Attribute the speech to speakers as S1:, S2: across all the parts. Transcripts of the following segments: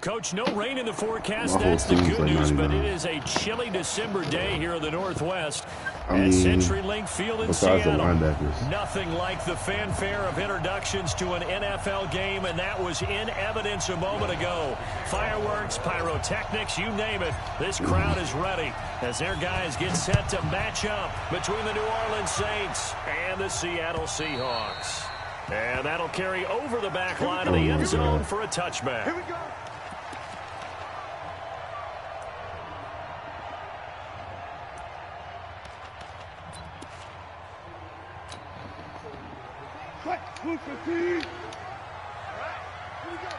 S1: Coach, no rain in the forecast. That's the good news, but it is a chilly December day here in the Northwest. At CenturyLink Field in Seattle. Nothing like the fanfare of introductions to an NFL game, and that was in evidence a moment ago. Fireworks, pyrotechnics, you name it. This crowd is ready as their guys get set to match up between the New Orleans Saints and the Seattle Seahawks. And that'll carry over the back line of the end zone for a touchback.
S2: Here we go. Let's go, D,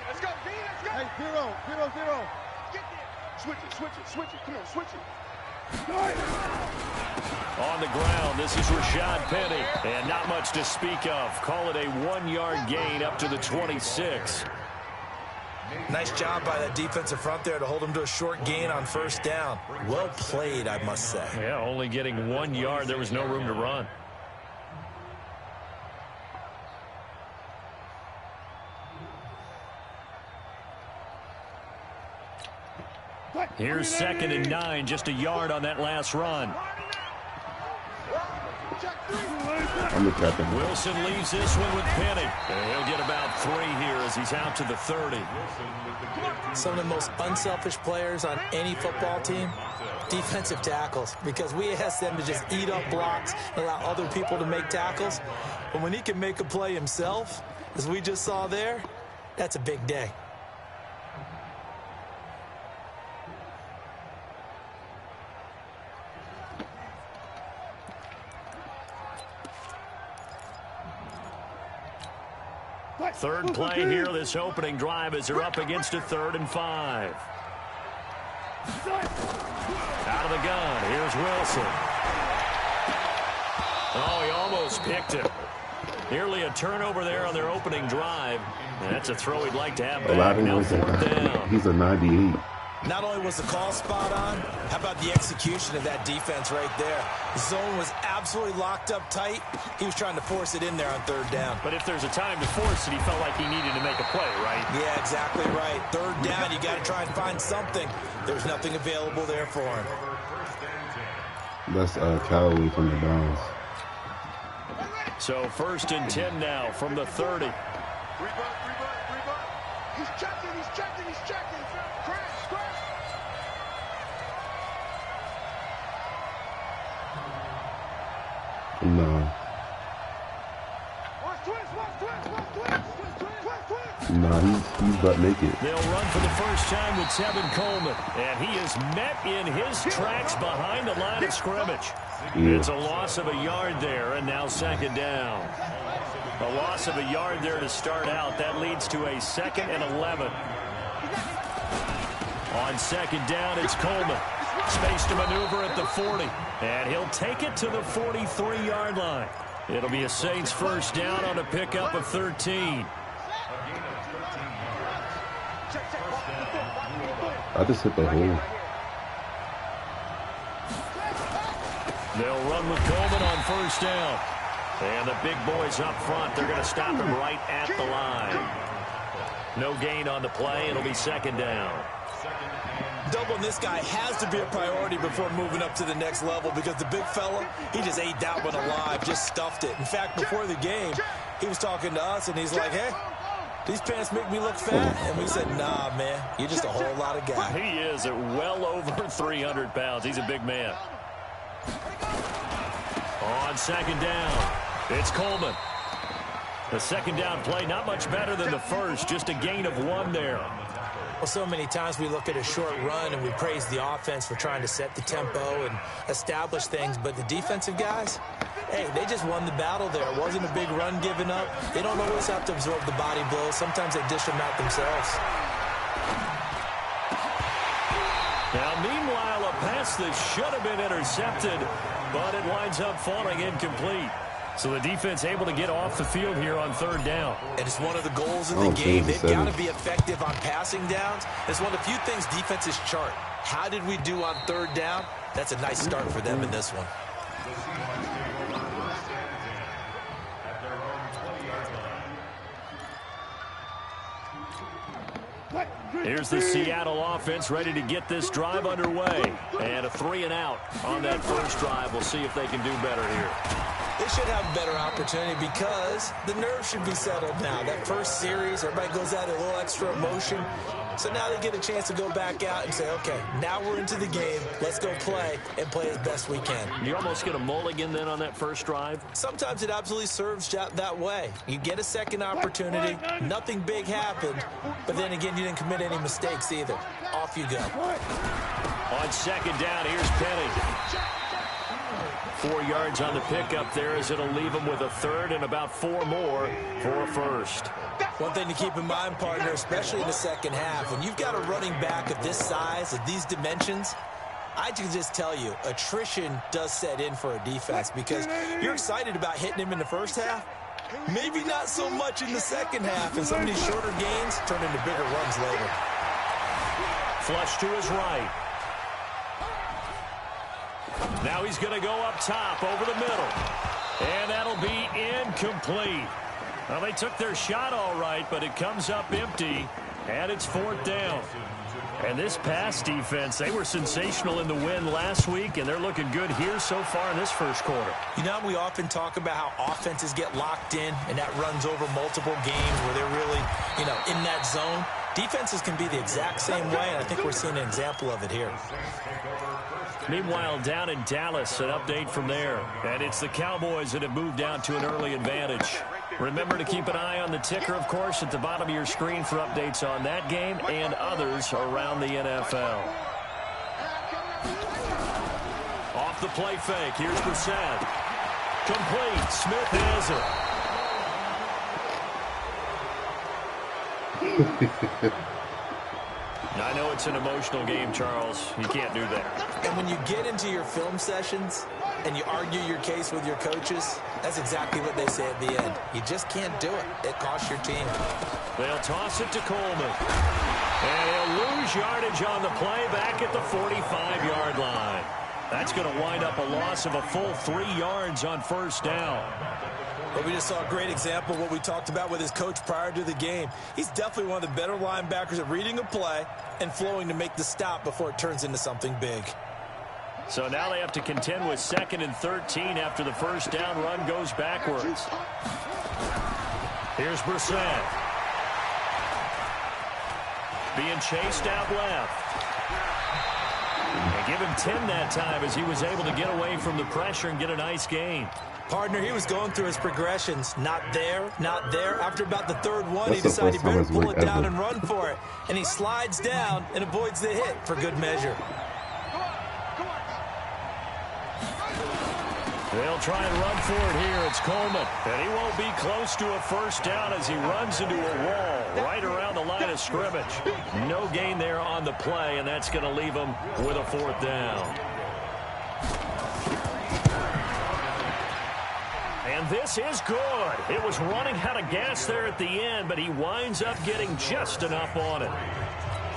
S2: let's go. Hey, 0-0-0. Get there. Switch it. Come on, switch it.
S1: On the ground, this is Rashad Penny. And not much to speak of. Call it a 1-yard gain up to the 26.
S3: Nice job by that defensive front there to hold him to a short gain on first down. Well played, I must say.
S1: Yeah, only getting 1 yard. There was no room to run. Here's 2nd and 9, just a yard on that last run. Wilson leaves this one with Penny. And he'll get about 3 here as he's out to the 30.
S3: Some of the most unselfish players on any football team, defensive tackles, because we ask them to just eat up blocks and allow other people to make tackles. But when he can make a play himself, as we just saw there, that's a big day.
S1: Third play here, this opening drive as they're up against a 3rd and 5. Out of the gun, here's Wilson. Oh, he almost picked it. Nearly a turnover there on their opening drive. And that's a throw he'd like to have back. Now 4th down.
S4: He's a 98.
S3: Not only was the call spot on, how about the execution of that defense right there? The zone was absolutely locked up tight. He was trying to force it in there on 3rd down.
S1: But if there's a time to force it, he felt like he needed to make a play, right?
S3: Yeah, exactly right. 3rd down, you got to try and find something. There's nothing available there for him.
S4: That's Callaway from the Browns.
S1: So 1st and 10 now from the 30.
S2: He's checking. Crash.
S4: No. No, he's butt naked.
S1: They'll run for the first time with Tevin Coleman. And he is met in his tracks behind the line of scrimmage.
S4: Yeah.
S1: It's a loss of a yard there, and now 2nd down. A loss of a yard there to start out. That leads to a 2nd and 11. On 2nd down, it's Coleman. Space to maneuver at the 40. And he'll take it to the 43-yard line. It'll be a Saints first down on a pickup of 13.
S4: I just hit the hole.
S1: They'll run with Coleman on first down. And the big boys up front, they're going to stop him right at the line. No gain on the play. It'll be 2nd down.
S3: Doubling this guy has to be a priority before moving up to the next level because the big fella, he just ate that one alive, just stuffed it. In fact, before the game, he was talking to us, and he's like, hey, these pants make me look fat. And we said, nah, man, you're just a whole lot of guy.
S1: He is at well over 300 pounds. He's a big man. On 2nd down, it's Coleman. The 2nd down play, not much better than the first, just a gain of 1 there.
S3: Well, so many times we look at a short run and we praise the offense for trying to set the tempo and establish things, but the defensive guys, hey, they just won the battle there. It wasn't a big run given up. They don't always have to absorb the body blows. Sometimes they dish them out themselves.
S1: Now, meanwhile, a pass that should have been intercepted, but it winds up falling incomplete. So the defense able to get off the field here on 3rd down.
S3: And it's one of the goals in the game. They've got to be effective on passing downs. It's one of the few things defenses chart. How did we do on 3rd down? That's a nice start for them in this one.
S1: Here's the Seattle offense ready to get this drive underway. And a 3-and-out on that first drive. We'll see if they can do better here.
S3: They should have a better opportunity because the nerves should be settled now. That first series, everybody goes out a little extra emotion. So now they get a chance to go back out and say, okay, now we're into the game. Let's go play and play as best we can.
S1: You almost get a mulligan then on that first drive?
S3: Sometimes it absolutely serves that way. You get a second opportunity. Nothing big happened. But then again, you didn't commit any mistakes either. Off you go.
S1: On second down, here's Penny. 4 yards on the pickup there as it'll leave him with a third and about 4 more for a first.
S3: One thing to keep in mind, partner, especially in the second half, when you've got a running back of this size, of these dimensions, I can just tell you, attrition does set in for a defense because you're excited about hitting him in the first half. Maybe not so much in the second half, and some of these shorter gains turn into bigger runs later.
S1: Flush to his right. Now he's going to go up top over the middle. And that'll be incomplete. Well, they took their shot all right, but it comes up empty, and it's 4th down. And this pass defense, they were sensational in the win last week, and they're looking good here so far in this first quarter.
S3: You know, we often talk about how offenses get locked in, and that runs over multiple games where they're really, in that zone. Defenses can be the exact same way, and I think we're seeing an example of it here.
S1: Meanwhile, down in Dallas, an update from there. And it's the Cowboys that have moved down to an early advantage. Remember to keep an eye on the ticker, of course, at the bottom of your screen for updates on that game and others around the NFL. Off the play fake. Here's Brissett. Complete. Smith has it. I know it's an emotional game, Charles. You can't do that.
S3: And when you get into your film sessions and you argue your case with your coaches, that's exactly what they say at the end. You just can't do it. It costs your team.
S1: They'll toss it to Coleman. And he'll lose yardage on the play back at the 45-yard line. That's going to wind up a loss of a full 3 yards on first down.
S3: But we just saw a great example of what we talked about with his coach prior to the game. He's definitely one of the better linebackers at reading a play and flowing to make the stop before it turns into something big.
S1: So now they have to contend with 2nd and 13 after the first down run goes backwards. Here's Brissett. Being chased out left. And give him 10 that time as he was able to get away from the pressure and get a nice gain.
S3: Partner, he was going through his progressions. Not there, not there. After about the third one, he decided he better pull it down and run for it. And he slides down and avoids the hit for good measure.
S1: They'll try and run for it here. It's Coleman. And he won't be close to a first down as he runs into a wall right around the line of scrimmage. No gain there on the play, and that's going to leave him with a 4th down. And this is good. It was running out of gas there at the end, but he winds up getting just enough on it.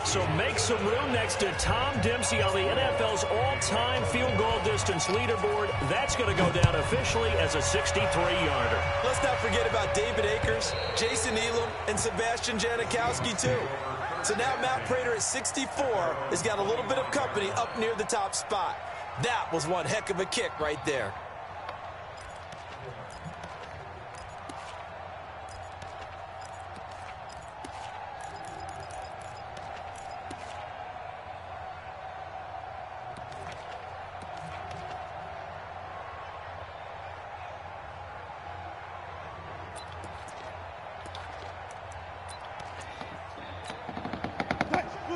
S1: So make some room next to Tom Dempsey on the NFL's all-time field goal distance leaderboard. That's going to go down officially as a 63-yarder.
S3: Let's not forget about David Akers, Jason Elam, and Sebastian Janikowski, too. So now Matt Prater at 64 has got a little bit of company up near the top spot. That was one heck of a kick right there.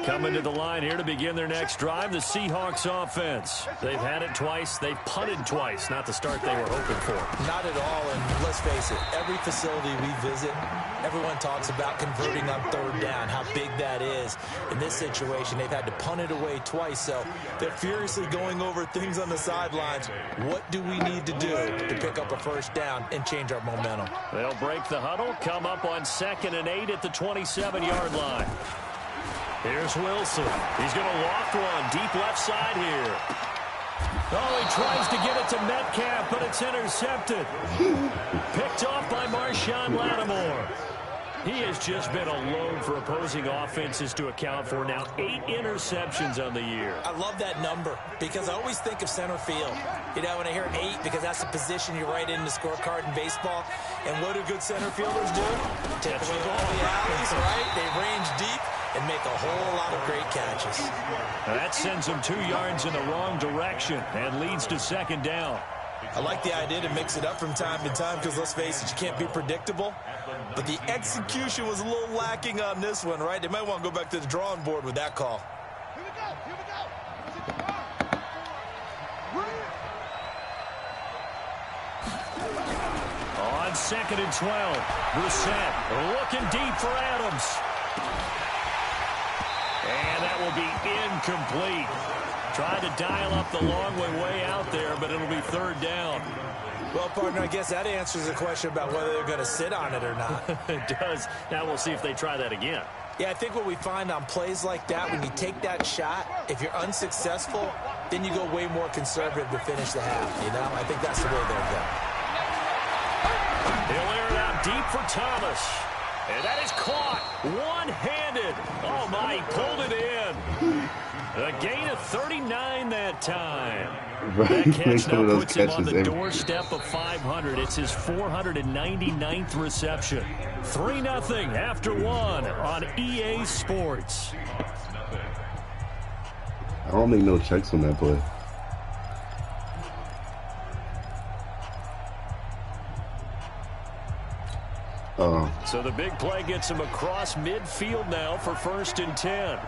S1: Coming to the line here to begin their next drive, the Seahawks offense. They've had it twice. They've punted twice. Not the start they were hoping for.
S3: Not at all, and let's face it, every facility we visit, everyone talks about converting on third down, how big that is. In this situation, they've had to punt it away twice, so they're furiously going over things on the sidelines. What do we need to do to pick up a first down and change our momentum?
S1: They'll break the huddle, come up on 2nd and 8 at the 27-yard line. Here's Wilson. He's going to loft one deep left side here. Oh, he tries to get it to Metcalf, but it's intercepted. Picked off by Marshawn Lattimore. He has just been a load for opposing offenses to account for. Now 8 interceptions on the year.
S3: I love that number because I always think of center field. You know, when I hear 8, because that's the position you write in the scorecard in baseball. And what do good center fielders do? Take away all the alleys, right? They range deep and make a whole lot of great catches.
S1: That sends them 2 yards in the wrong direction and leads to second down.
S3: I like the idea to mix it up from time to time because, let's face it, you can't be predictable. But the execution was a little lacking on this one, right? They might want to go back to the drawing board with that call.
S2: Here we go. Here we go.
S1: On 2nd and 12, Brissett looking deep for Adams. And that will be incomplete. Tried to dial up the long way out there, but it'll be 3rd down.
S3: Well, partner, I guess that answers the question about whether they're going to sit on it or not.
S1: It does. Now we'll see if they try that again.
S3: Yeah, I think what we find on plays like that, when you take that shot, if you're unsuccessful, then you go way more conservative to finish the half, you know? I think that's the way they'll go.
S1: He'll air it out deep for Thomas. And that is caught one-handed. Oh, my, he pulled it in. A gain of 39 that time. That catch now puts him on the doorstep of 500. It's his 499th reception. 3-0 after 1 on EA Sports.
S4: I don't make no checks on that play.
S1: So the big play gets him across midfield now for 1st and 10.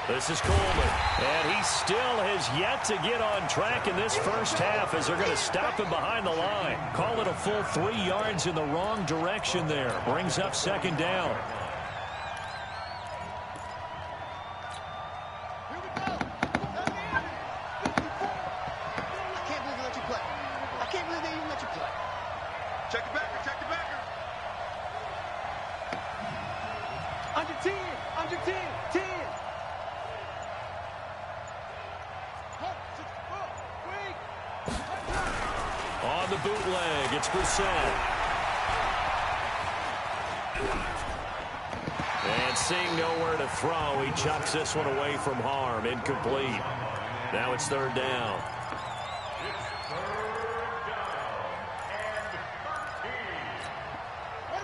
S1: This is Coleman, and he still has yet to get on track in this first half as they're going to stop him behind the line. Call it a full 3 yards in the wrong direction there. Brings up 2nd down.
S2: Check the backer, check the backer. Under 10, under 10, 10.
S1: On the bootleg, it's Brissett. And seeing nowhere to throw, he chucks this one away from harm. Incomplete. Now it's 3rd down.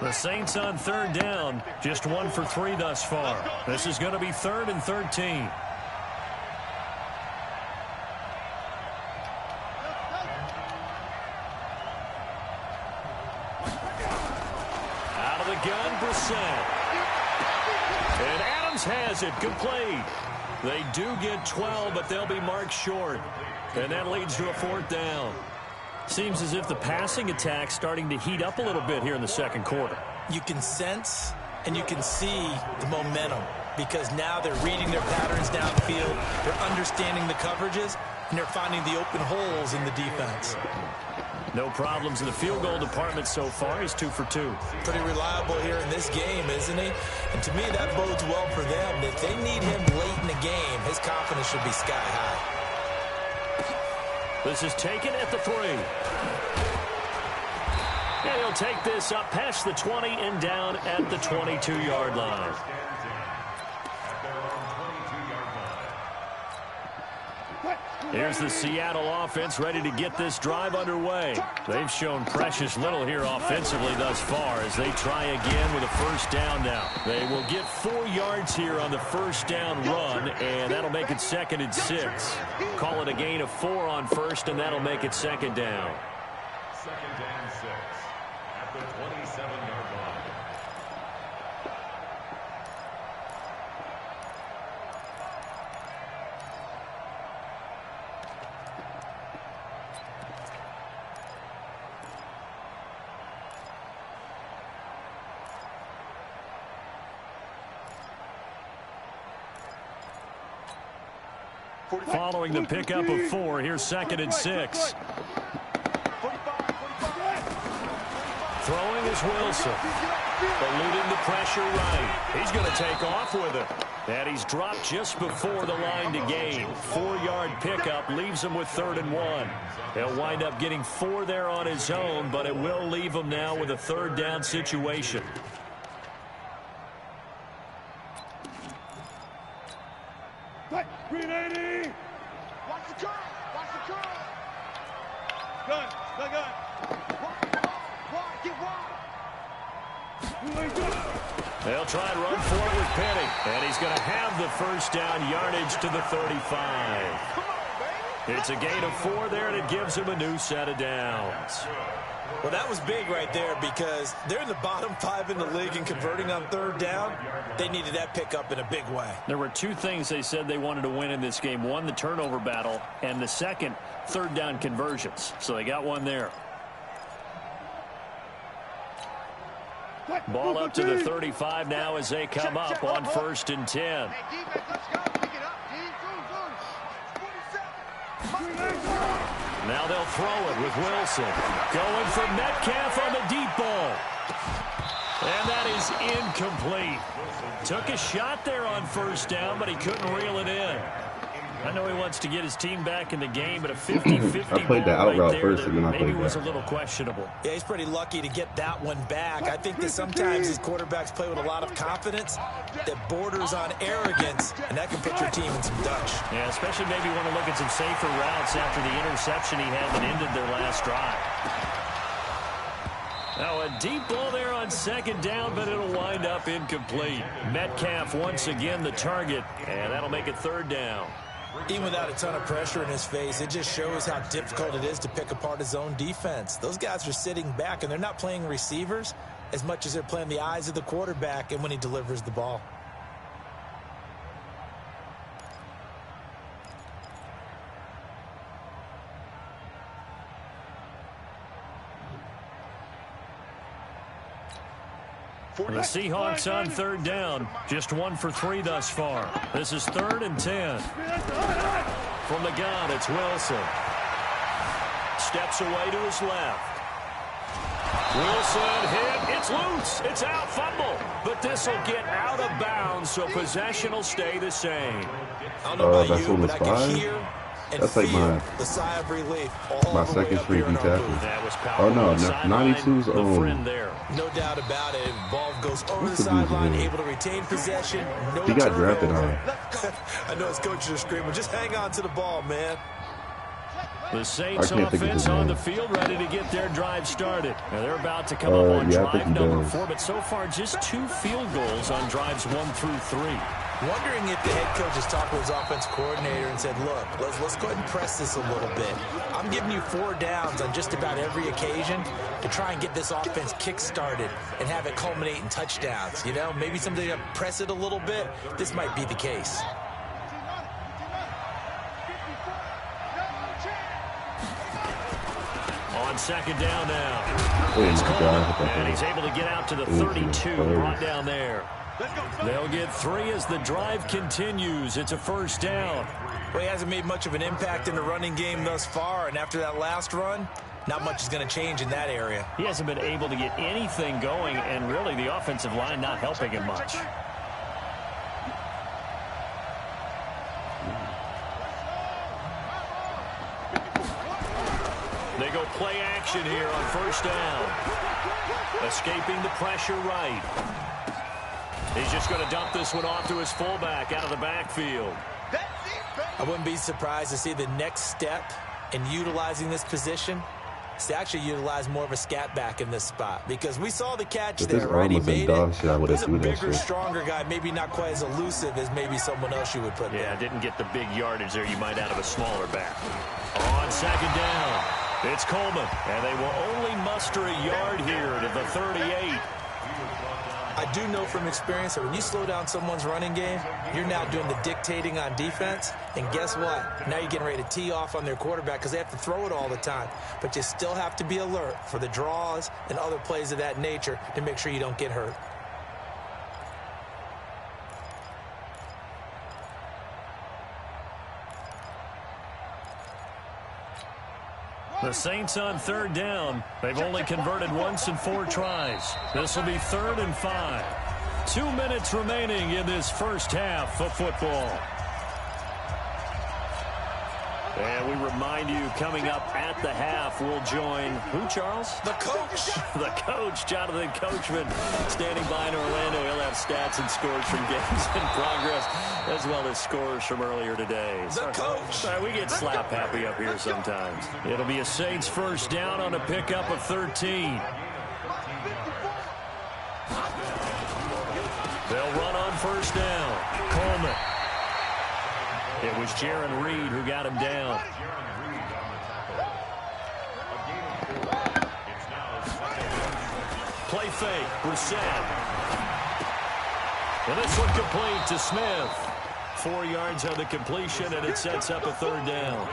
S1: The Saints on 3rd down, just 1 for 3 thus far. This is going to be 3rd and 13. Out of the gun, Brissett. And Adams has it, complete. They do get 12, but they'll be marked short. And that leads to a 4th down. Seems as if the passing attack's starting to heat up a little bit here in the 2nd quarter.
S3: You can sense and you can see the momentum because now they're reading their patterns downfield, they're understanding the coverages, and they're finding the open holes in the defense.
S1: No problems in the field goal department so far. He's 2 for 2.
S3: Pretty reliable here in this game, isn't he? And to me, that bodes well for them. If they need him late in the game, his confidence should be sky high.
S1: This is taken at the 3. And he'll take this up past the 20 and down at the 22-yard line. Here's the Seattle offense ready to get this drive underway. They've shown precious little here offensively thus far as they try again with a 1st down now. They will get 4 yards here on the 1st down run, and that'll make it 2nd and 6. Call it a gain of 4 on 1st, and that'll make it 2nd down.
S5: 2nd and 6 at the 27-yard line.
S1: Following the pickup of 4, here's 2nd and 6. Throwing is Wilson. Eluding the pressure right. He's going to take off with it. And he's dropped just before the line to gain. 4-yard pickup leaves him with 3rd and 1. He'll wind up getting 4 there on his own, but it will leave him now with a 3rd down situation.
S2: Green 80! Watch the curl! Watch the curl! Gun! Get wide!
S1: They'll try and run for it with Penny. And he's going to have the 1st down, yardage to the 35. It's a gain of 4 there, and it gives him a new set of downs.
S3: Well, that was big right there because they're in the bottom 5 in the league and converting on 3rd down. They needed that pickup in a big way.
S1: There were 2 things they said they wanted to win in this game. 1, the turnover battle, and the second, 3rd down conversions. So they got 1 there. Ball up to the 35 now as they come up on 1st and 10. Now they'll throw it with Wilson. Going for Metcalf on the deep ball. And that is incomplete. Took a shot there on 1st down, but he couldn't reel it in. I know he wants to get his team back in the game, but a 50-50
S4: I played the out route first, and then I
S1: maybe
S4: played
S1: was
S4: that.
S1: a little questionable.
S3: Yeah, he's pretty lucky to get that one back. I think that sometimes these quarterbacks play with a lot of confidence that borders on arrogance, and that can put your team in some Dutch.
S1: Yeah, especially maybe want to look at some safer routes after the interception he had that ended their last drive. Now a deep ball there on 2nd down, but it'll wind up incomplete. Metcalf once again the target, and that'll make it 3rd down.
S3: Even without a ton of pressure in his face, it just shows how difficult it is to pick apart his own defense. Those guys are sitting back, and they're not playing receivers as much as they're playing the eyes of the quarterback and when he delivers the ball.
S1: The Seahawks on 3rd down. Just 1 for 3 thus far. This is 3rd and 10. From the gun, it's Wilson. Steps away to his left. Wilson hit. It's loose. It's out. Fumble. But this will get out of bounds, so possession will stay the same.
S3: I don't know about you, but I can
S4: 5?
S3: hear and
S4: That's like
S3: feel the sigh of relief all
S4: my
S3: the way
S4: second
S3: up
S4: straight
S3: here in our
S4: tackle.
S3: booth.
S1: That was
S4: Oh
S1: powerful.
S4: no,
S1: Sideline,
S4: 92's
S1: the friend there.
S3: No doubt about it. Ball goes over
S4: What's
S3: the
S4: the dude's
S3: sideline,
S4: name?
S3: able to retain possession. No
S4: He got drafted
S3: turnover.
S4: on.
S3: I know his coaches are screaming, just hang on to the ball, man.
S1: The Saints
S4: I can't think of
S1: offense
S4: his
S1: on
S4: name.
S1: the field, ready to get their drive started. Now they're about to come up on
S4: yeah, I think
S1: drive
S4: he
S1: number
S4: does.
S1: 4, but so far just 2 field goals on drives 1 through 3.
S3: Wondering if the head coach has talked to his offense coordinator and said, look, let's go ahead and press this a little bit. I'm giving you 4 downs on just about every occasion to try and get this offense kick-started and have it culminate in touchdowns. You know, maybe something to press it a little bit. This might be the case.
S1: On 2nd down now.
S4: Oh
S1: It's
S4: my
S1: Coleman,
S4: God.
S1: and he's able to get out to the 32, brought down there. They'll get 3 as the drive continues. It's a 1st down.
S3: Well, he hasn't made much of an impact in the running game thus far, and after that last run, not much is going to change in that area.
S1: He hasn't been able to get anything going, and really the offensive line not helping him much. They go play action here on 1st down. Escaping the pressure right. He's just going to dump this one off to his fullback out of the backfield.
S3: I wouldn't be surprised to see the next step in utilizing this position is to actually utilize more of a scat back in this spot, because we saw the catch
S4: If
S3: there,
S4: his
S3: right?
S4: arm
S3: He
S4: was in
S3: made
S4: dog
S3: it.
S4: shit, I would have
S3: He's a
S4: threw that
S3: bigger,
S4: shit.
S3: stronger guy, maybe not quite as elusive as maybe someone else you would put
S1: Yeah,
S3: there.
S1: didn't get the big yardage there you might out of a smaller back. On 2nd down, it's Coleman, and they will only muster a yard here to the 38.
S3: I do know from experience that when you slow down someone's running game, you're now doing the dictating on defense. And guess what? Now you're getting ready to tee off on their quarterback because they have to throw it all the time. But you still have to be alert for the draws and other plays of that nature to make sure you don't get hurt.
S1: The Saints on 3rd down. They've only converted once in 4 tries. This will be 3rd and 5. 2 minutes remaining in this first half of football. And we remind you, coming up at the half, we'll join who, Charles?
S3: The coach.
S1: The coach, Jonathan Coachman, standing by in Orlando. He'll have stats and scores from games in progress, as well as scores from earlier today.
S3: The coach.
S1: Sorry, we get slap happy up here sometimes. It'll be a Saints first down on a pickup of 13. They'll run on first down. Coleman. It was Jaron Reed who got him down. Play fake. Brissett. And this one complete to Smith. 4 yards on the completion, and it sets up a third down.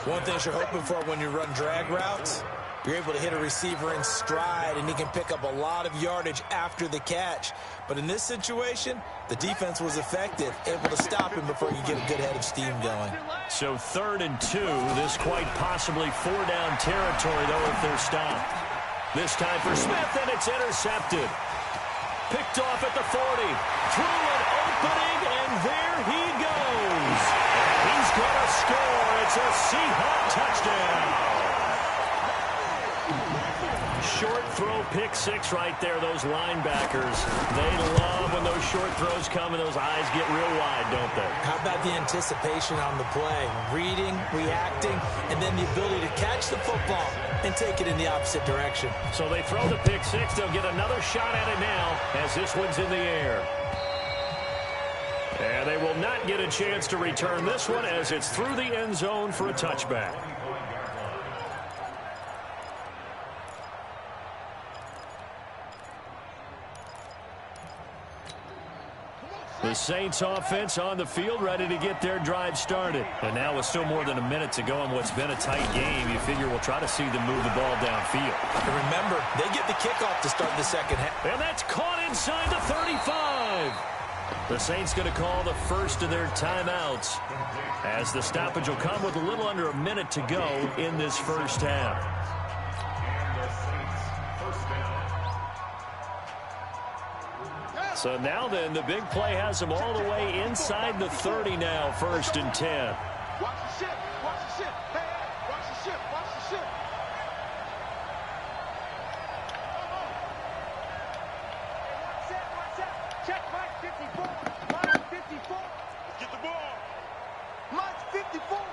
S3: One thing you're hoping for when you run drag routes, you're able to hit a receiver in stride, and he can pick up a lot of yardage after the catch. But in this situation, the defense was effective, able to stop him before you get a good head of steam going.
S1: So 3rd and 2. This quite possibly 4-down territory, though, if they're stopped. This time for Smith, and it's intercepted. Picked off at the 40. Through an opening, and there he goes. And he's going to score. It's a Seahawk touchdown. Short throw, pick six right there. Those linebackers, they love when those short throws come and those eyes get real wide, don't they?
S3: How about the anticipation on the play? Reading, reacting, and then the ability to catch the football and take it in the opposite direction.
S1: So they throw the pick six. They'll get another shot at it now as this one's in the air. And they will not get a chance to return this one as it's through the end zone for a touchback. The Saints offense on the field, ready to get their drive started. And now with still more than a minute to go in what's been a tight game, you figure we'll try to see them move the ball downfield.
S3: And remember, they get the kickoff to start the second half.
S1: And that's caught inside the 35. The Saints going to call the first of their timeouts, as the stoppage will come with a little under a minute to go in this first half. So now then, the big play has them all the way inside the 30 now, 1st and 10.
S2: Watch the ship. Watch the ship. Hey, watch the ship. Watch the ship. Watch that. Check Mike 54. Mike 54. Let's get the ball. Mike 54.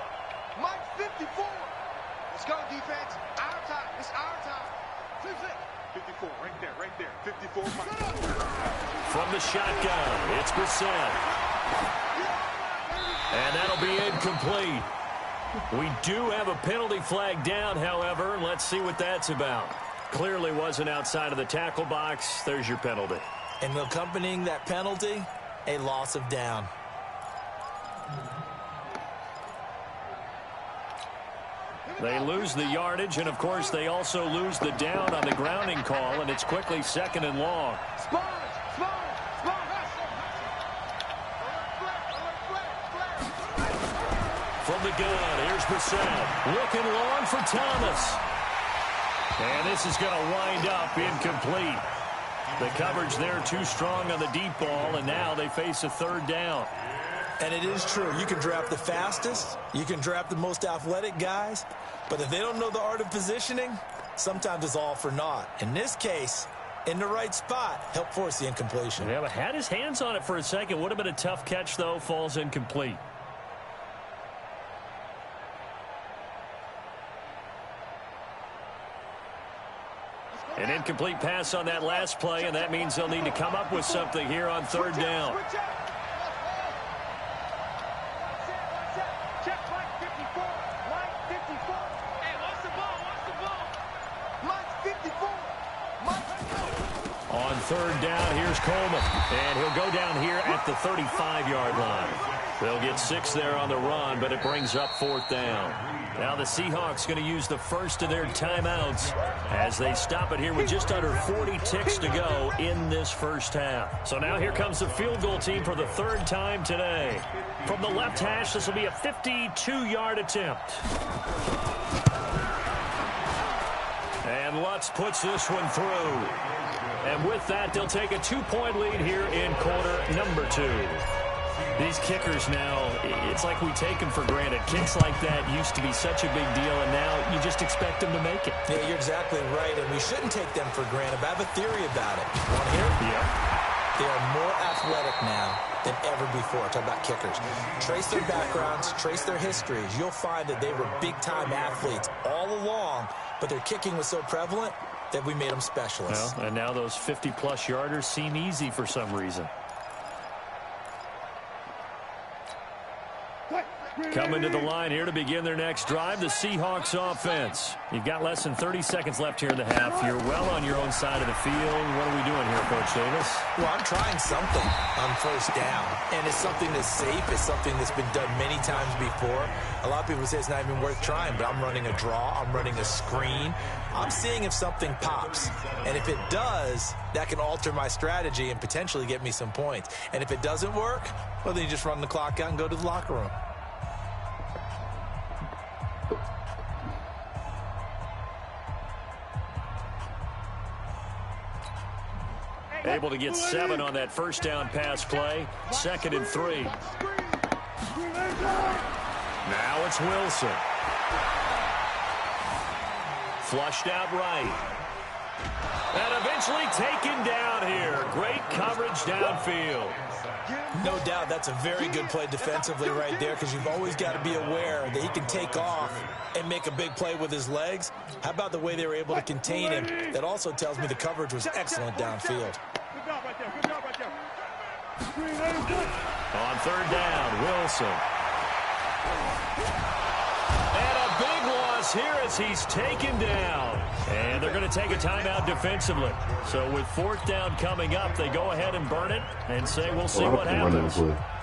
S2: Mike 54. Let's go, defense. Our time. It's our time. 54, right there. 54, Mike.
S1: From the shotgun, it's Brissett. And that'll be incomplete. We do have a penalty flag down, however, and let's see what that's about. Clearly wasn't outside of the tackle box. There's your penalty.
S3: And accompanying that penalty, a loss of down.
S1: They lose the yardage, and, of course, they also lose the down on the grounding call, and it's quickly 2nd and long. From the gun, here's Brissett. Looking long for Thomas. And this is going to wind up incomplete. The coverage there too strong on the deep ball, and now they face a 3rd down.
S3: And it is true. You can draft the fastest. You can draft the most athletic guys. But if they don't know the art of positioning, sometimes it's all for naught. In this case, in the right spot, help force the incompletion.
S1: Yeah, but had his hands on it for a second. Would have been a tough catch, though. Falls incomplete. An incomplete pass on that last play, and that means they'll need to come up with something here on 3rd down. On 3rd down, here's Coleman, and he'll go down here at the 35-yard line. They'll get 6 there on the run, but it brings up 4th down. Now the Seahawks going to use the first of their timeouts as they stop it here with just under 40 ticks to go in this first half. So now here comes the field goal team for the 3rd time today. From the left hash, this will be a 52-yard attempt. And Lutz puts this one through. And with that, they'll take a 2-point lead here in quarter number 2. These kickers now, it's like we take them for granted. Kicks like that used to be such a big deal, and now you just expect them to make it.
S3: Yeah, you're exactly right, and we shouldn't take them for granted. But I have a theory about it. Want to hear it?
S1: Yeah.
S3: They are more athletic now than ever before. Talk about kickers. Trace their backgrounds, trace their histories. You'll find that they were big-time athletes all along, but their kicking was so prevalent that we made them specialists.
S1: Well, and now those 50-plus yarders seem easy for some reason. Coming to the line here to begin their next drive, the Seahawks offense. You've got less than 30 seconds left here in the half. You're well on your own side of the field. What are we doing here, Coach Davis?
S3: Well, I'm trying something on first down, and it's something that's safe. It's something that's been done many times before. A lot of people say it's not even worth trying, but I'm running a draw. I'm running a screen. I'm seeing if something pops, and if it does, that can alter my strategy and potentially get me some points. And if it doesn't work, well, then you just run the clock out and go to the locker room.
S1: Able to get 7 on that first down pass play. 2nd and 3. Now it's Wilson. Flushed out right. And eventually taken down here. Great coverage downfield.
S3: No doubt that's a very good play defensively right there, because you've always got to be aware that he can take off and make a big play with his legs. How about the way they were able to contain him? That also tells me the coverage was excellent downfield.
S1: On 3rd down, Wilson. And a big loss here as he's taken down. And they're going to take a timeout defensively. So with 4th down coming up, they go ahead and burn it and say we'll see what happens.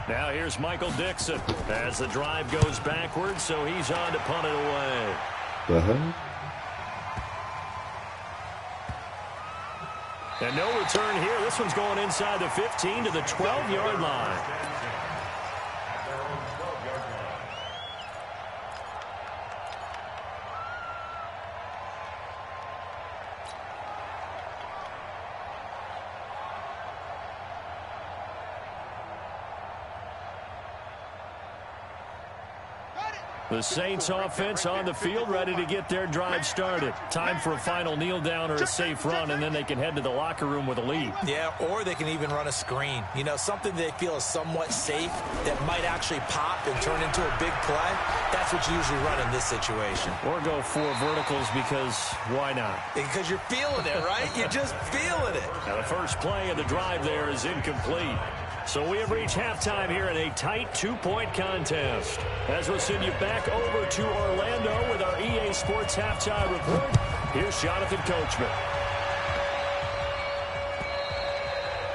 S1: Now here's Michael Dixon as the drive goes backwards, so he's on to punt it away.
S4: The hell?
S1: And no return here. This one's going inside the 15 to the 12-yard line. The Saints offense on the field, ready to get their drive started. Time for a final kneel down or a safe run, and then they can head to the locker room with a lead.
S3: Yeah, or they can even run a screen. You know, something they feel is somewhat safe that might actually pop and turn into a big play. That's what you usually run in this situation.
S1: Or go 4 verticals, because why not?
S3: Because you're feeling it, right? You're just feeling it.
S1: Now the first play of the drive there is incomplete. So we have reached halftime here in a tight 2-point contest. As we'll send you back over to Orlando with our EA Sports Halftime Report, here's Jonathan Coachman.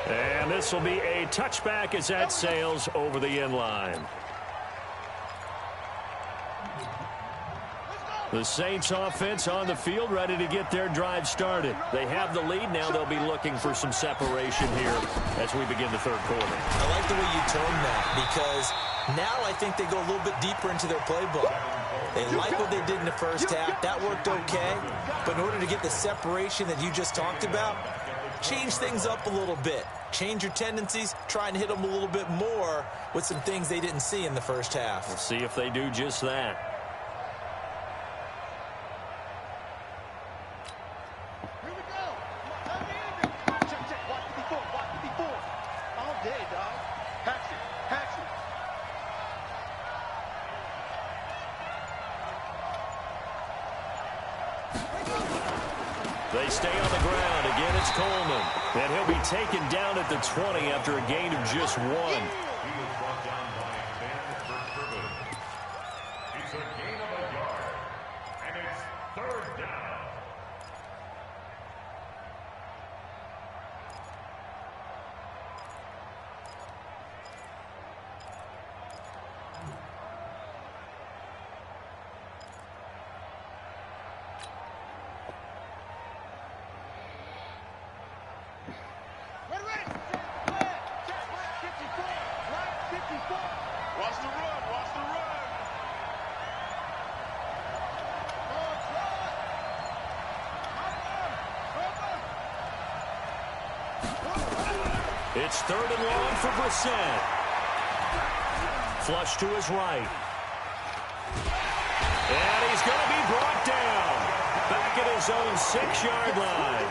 S1: And this will be a touchback as that sails over the end line. The Saints offense on the field, ready to get their drive started. They have the lead. Now they'll be looking for some separation here as we begin the 3rd quarter.
S3: I like the way you term that, because now I think they go a little bit deeper into their playbook. They like what they did in the first half. That worked okay. But in order to get the separation that you just talked about, change things up a little bit. Change your tendencies. Try and hit them a little bit more with some things they didn't see in the first half.
S1: We'll see if they do just that. They stay on the ground. Again, it's Coleman. And he'll be taken down at the 20 after a gain of just 1.
S5: He was brought down by a fan for Tribune. It's a gain of a yard. And it's 3rd down.
S1: It's 3rd and long for Brissett. Flush to his right. And he's going to be brought down. Back at his own 6-yard line.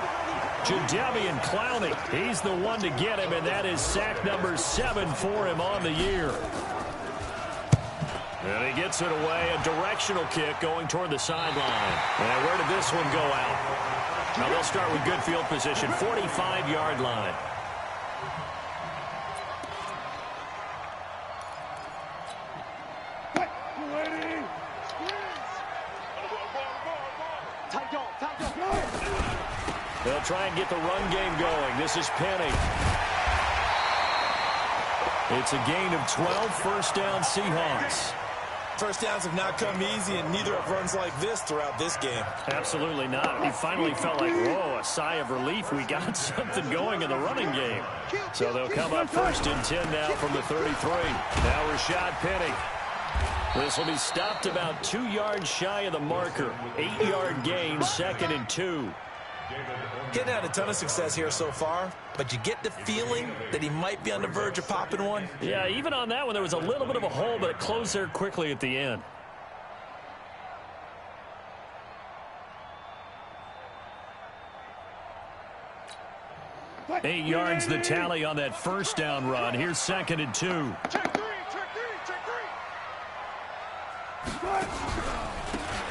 S1: Jadeveon Clowney, he's the one to get him, and that is sack number 7 for him on the year. And he gets it away, a directional kick going toward the sideline. And where did this one go out? Now they'll start with good field position, 45-yard line. They'll try and get the run game going. This is Penny. It's a gain of 12, first down Seahawks.
S3: First downs have not come easy, and neither have runs like this throughout this game.
S1: Absolutely not. He finally felt like, whoa, a sigh of relief. We got something going in the running game. So they'll come up 1st and 10 now from the 33. Now Rashad Penny. This will be stopped about 2 yards shy of the marker. 8-yard gain, 2nd and 2.
S3: Getting had a ton of success here so far, but you get the feeling that he might be on the verge of popping one.
S1: Yeah, even on that one, there was a little bit of a hole, but it closed there quickly at the end. Eight yards the tally on that first down run. Here's 2nd and 2.
S2: Check three.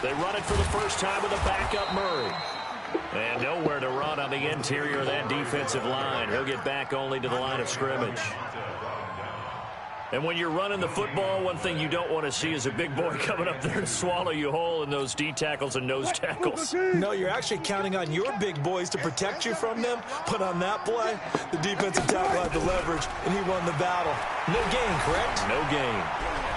S1: They run it for the first time with a backup Murray. And nowhere to run on the interior of that defensive line. He'll get back only to the line of scrimmage. And when you're running the football, one thing you don't want to see is a big boy coming up there to swallow you whole in those D tackles and nose tackles.
S3: No, you're actually counting on your big boys to protect you from them. But on that play, the defensive tackle had the leverage, and he won the battle. No gain, correct?
S1: No gain.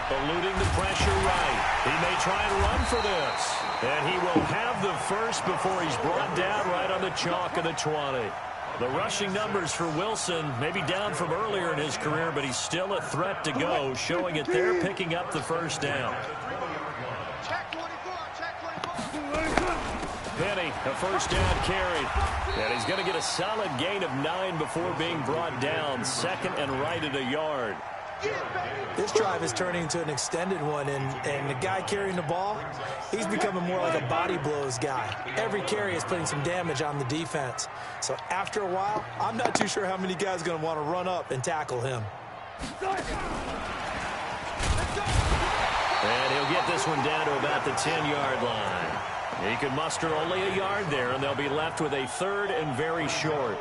S1: Eluding the pressure right. He may try and run for this. And he will have the first before he's brought down right on the chalk of the 20. The rushing numbers for Wilson may be down from earlier in his career, but he's still a threat to go, showing it there, picking up the first down.
S2: Check 24, check 24.
S1: Penny, a first down carry. And he's going to get a solid gain of 9 before being brought down. 2nd and right at a yard.
S3: This drive is turning into an extended one, and the guy carrying the ball, he's becoming more like a body blows guy. Every carry is putting some damage on the defense. So after a while, I'm not too sure how many guys are going to want to run up and tackle him.
S1: And he'll get this one down to about the 10-yard line. He could muster only a yard there, and they'll be left with a 3rd and very short.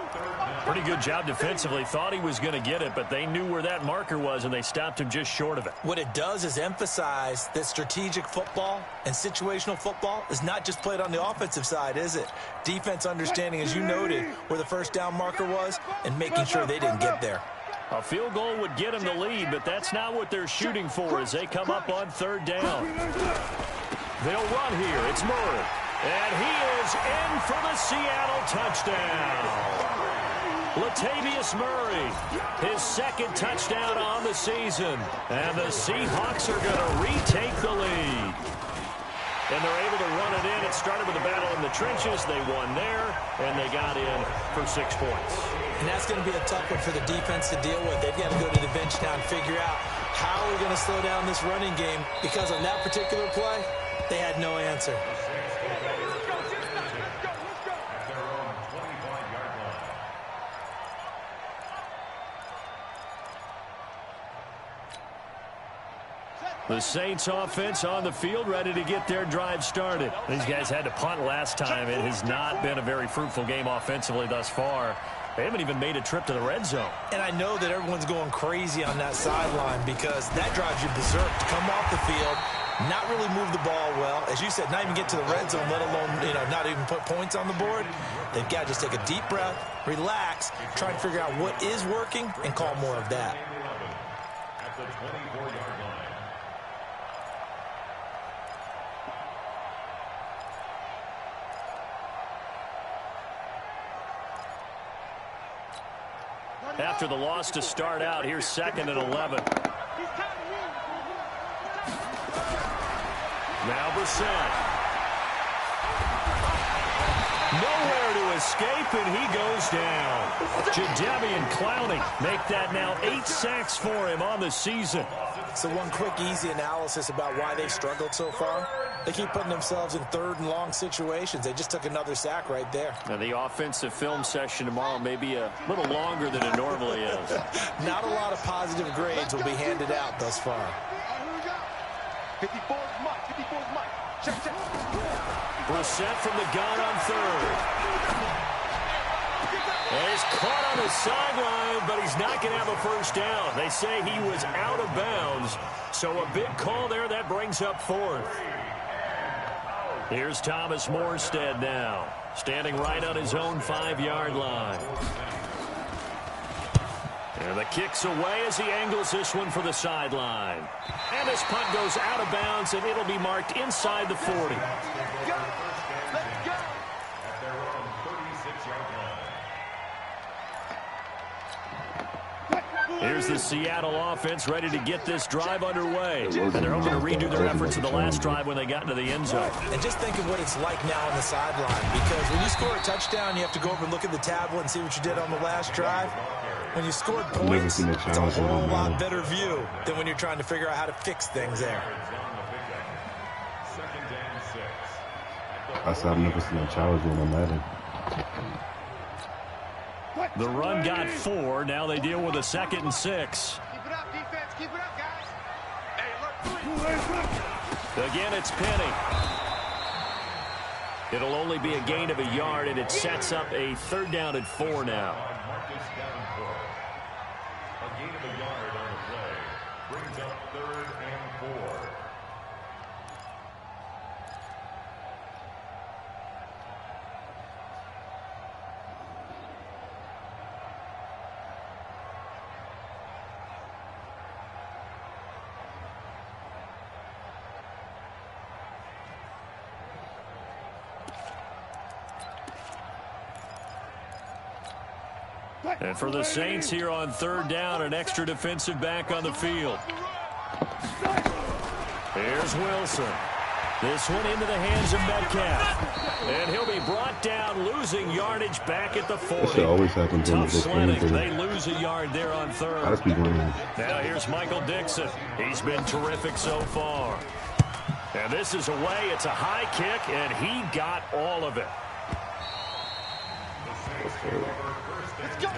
S1: Pretty good job defensively. Thought he was going to get it, but they knew where that marker was, and they stopped him just short of it.
S3: What it does is emphasize that strategic football and situational football is not just played on the offensive side, is it? Defense understanding, as you noted, where the first down marker was and making sure they didn't get there.
S1: A field goal would get him the lead, but that's not what they're shooting for as they come up on 3rd down. They'll run here. It's Murray. And he is in for the Seattle touchdown. Latavius Murray, his 2nd touchdown on the season. And the Seahawks are going to retake the lead. And they're able to run it in. It started with a battle in the trenches. They won there, and they got in for 6 points.
S3: And that's going to be a tough one for the defense to deal with. They've got to go to the bench now and figure out how we're going to slow down this running game, because on that particular play, they had no answer.
S1: The Saints offense on the field, ready to get their drive started. These guys had to punt last time. It has not been a very fruitful game offensively thus far. They haven't even made a trip to the red zone.
S3: And I know that everyone's going crazy on that sideline because that drives you berserk to come off the field, not really move the ball well. As you said, not even get to the red zone, let alone, not even put points on the board. They've got to just take a deep breath, relax, try and figure out what is working, and call more of that.
S5: At the 24-yard line.
S1: After the loss to start out, here's 2nd and 11. Now Brissett. Nowhere to escape, and he goes down. Jadeveon Clowney make that now 8 sacks for him on the season.
S3: So one quick, easy analysis about why they struggled so far. They keep putting themselves in third and long situations. They just took another sack right there.
S1: Now, the offensive film session tomorrow may be a little longer than it normally is.
S3: Not a lot of positive grades will be handed out thus far.
S2: Here we go. 54 is Mike. 54 is Mike. Check, check.
S1: Brissett from the gun on third. And he's caught on the sideline, but he's not going to have a first down. They say he was out of bounds. So a big call there. That brings up fourth. Here's Thomas Morstead now, standing right on his own 5-yard line. And the kick's away as he angles this one for the sideline. And this punt goes out of bounds, and it'll be marked inside the 40. Here's the Seattle offense ready to get this drive underway. And they're hoping to redo their efforts in the last drive when they got into the end zone.
S3: And just think of what it's like now on the sideline. Because when you score a touchdown, you have to go over and look at the tablet and see what you did on the last drive. When you scored points, it's a whole lot better view than when you're trying to figure out how to fix things there.
S4: I said I've never seen a challenge one on Madden.
S1: The run got 4. Now they deal with a 2nd and 6.
S2: Keep it up, defense. Keep it up, guys. Hey, look.
S1: Again, it's Penny. It'll only be a gain of a yard, and it sets up a 3rd down and 4 now.
S5: A gain of a yard on the play brings up 3rd and 4.
S1: And for the Saints here on 3rd down, an extra defensive back on the field. Here's Wilson. This one into the hands of Metcalf. And he'll be brought down, losing yardage back at the 40.
S4: That should always happen.
S1: Tough sledding. They lose a yard there on 3rd. Now here's Michael Dixon. He's been terrific so far. And this is away. It's a high kick, and he got all of it.
S2: Let's go, boys. Let's go.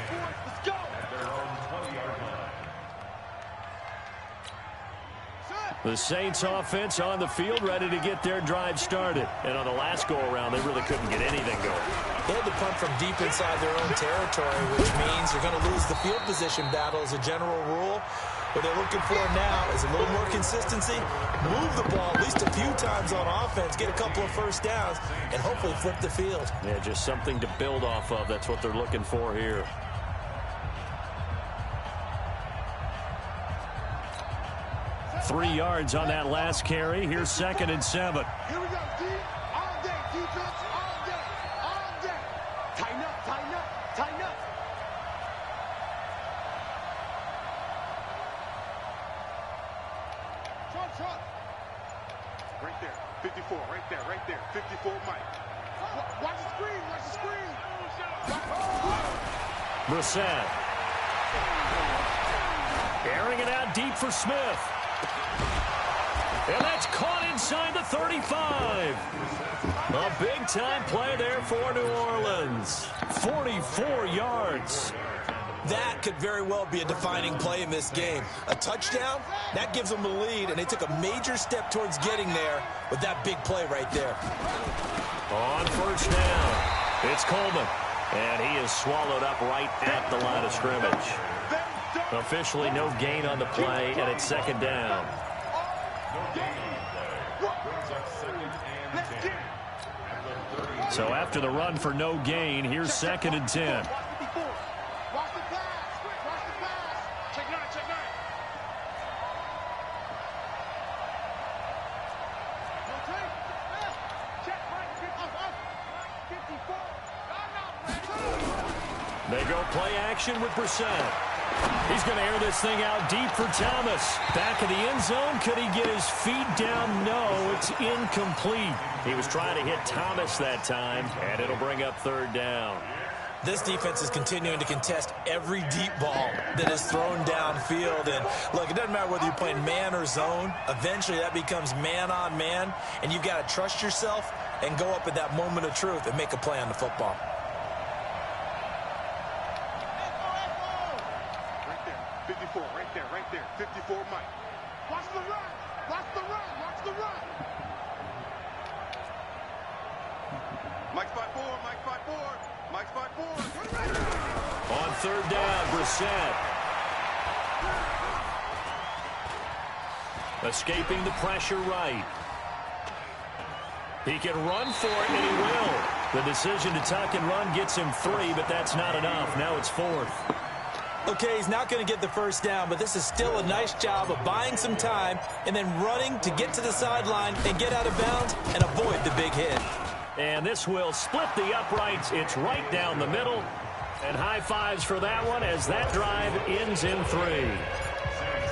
S1: The Saints offense on the field ready to get their drive started. And on the last go-around, they really couldn't get anything going.
S3: They had to punt from deep inside their own territory, which means you're going to lose the field position battle as a general rule. What they're looking for now is a little more consistency, move the ball at least a few times on offense, get a couple of first downs, and hopefully flip the field.
S1: Yeah, just something to build off of. That's what they're looking for here. Three yards on that last carry. Here's 2nd and 7.
S2: Here we go, D. All day, defense. All day. All day. Tighten up, tighten up, tighten up. Short. Right there. 54, right there, right there. 54, Mike. Watch the screen, watch the screen.
S1: Brissett. Airing it out deep for Smith. And that's caught inside the 35. A big-time play there for New Orleans. 44 yards.
S3: That could very well be a defining play in this game. A touchdown, that gives them the lead, and they took a major step towards getting there with that big play right there.
S1: On 1st down, it's Coleman. And he is swallowed up right at the line of scrimmage. Officially no gain on the play, and it's 2nd down. So after the run for no gain, here's 2nd and 10.
S2: Watch the pass. Watch the pass. Check 9, check 9. Check right. 54.
S1: They go play action with Brissett. He's going to air this thing out deep for Thomas. Back of the end zone. Could he get his feet down? No, it's incomplete. He was trying to hit Thomas that time, and it'll bring up third down.
S3: This defense is continuing to contest every deep ball that is thrown downfield. And, look, it doesn't matter whether you're playing man or zone. Eventually, that becomes man on man, and you've got to trust yourself and go up at that moment of truth and make a play on the football.
S2: Right there. 54, Mike. Watch the run. Watch the run. Watch the run. Mike's 5-4. Mike's 5-4. Mike's 5-4.
S1: On third down, Brissett. Escaping the pressure right. He can run for it, and he will. The decision to tuck and run gets him 3, but that's not enough. Now it's 4th.
S3: Okay, he's not going to get the first down, but this is still a nice job of buying some time and then running to get to the sideline and get out of bounds and avoid the big hit.
S1: And this will split the uprights. It's right down the middle. And high fives for that one as that drive ends in 3.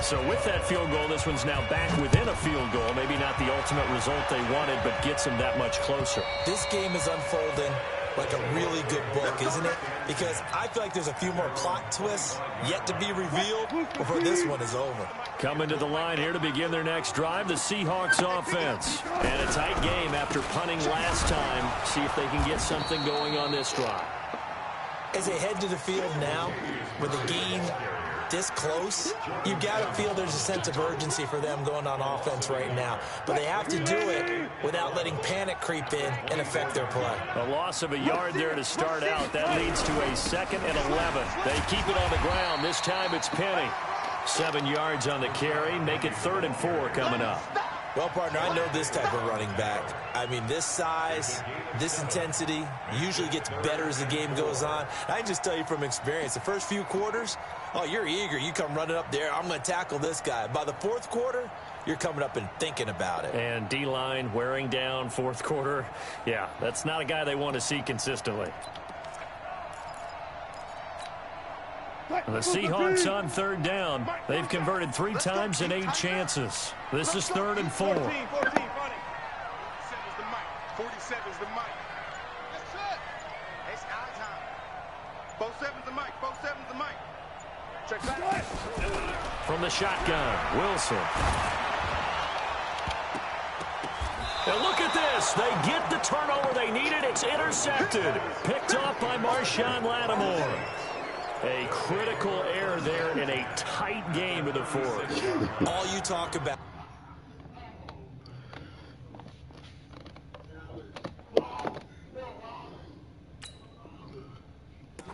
S1: So with that field goal, this one's now back within a field goal. Maybe not the ultimate result they wanted, but gets them that much closer.
S3: This game is unfolding like a really good book, isn't it? Because I feel like there's a few more plot twists yet to be revealed before this one is over.
S1: Coming to the line here to begin their next drive, the Seahawks offense. And a tight game after punting last time. See if they can get something going on this drive.
S3: As they head to the field now, with the game this close, you've got to feel there's a sense of urgency for them going on offense right now. But they have to do it without letting panic creep in and affect their play.
S1: A loss of a yard there to start out. That leads to a 2nd and 11. They keep it on the ground. This time it's Penny. 7 yards on the carry. Make it 3rd and 4 coming up.
S3: Well, partner, I know this type of running back. I mean, this size, this intensity usually gets better as the game goes on. I can just tell you from experience, the first few quarters, oh, you're eager. You come running up there, I'm going to tackle this guy. By the 4th quarter, you're coming up and thinking about it.
S1: And D-line wearing down 4th quarter. Yeah, that's not a guy they want to see consistently. The Seahawks on 3rd down. They've converted 3 times in 8 chances. This is 3rd and 4.
S2: 47's the mic. 47's the mic. That's it. It's our time. 47's the mic. 47's the mic. Check that.
S1: From the shotgun, Wilson. And look at this. They get the turnover they needed. It's intercepted. Picked off by Marshawn Lattimore. A critical error there in a tight game of the 4th.
S3: All you talk about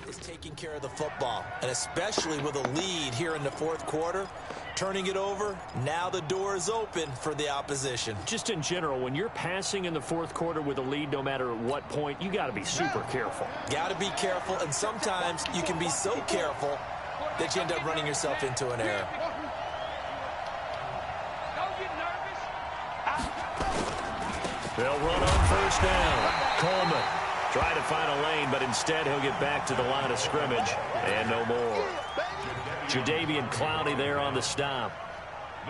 S3: is taking care of the football, and especially with a lead here in the 4th quarter, turning it over, now the door is open for the opposition.
S1: Just in general, when you're passing in the 4th quarter with a lead, no matter at what point, you got to be super careful.
S3: Got to be careful, and sometimes you can be so careful that you end up running yourself into an error.
S2: Don't get nervous.
S1: They'll run on 1st down. Coleman try to find a lane, but instead he'll get back to the line of scrimmage, and no more. Jadeveon Clowney there on the stop.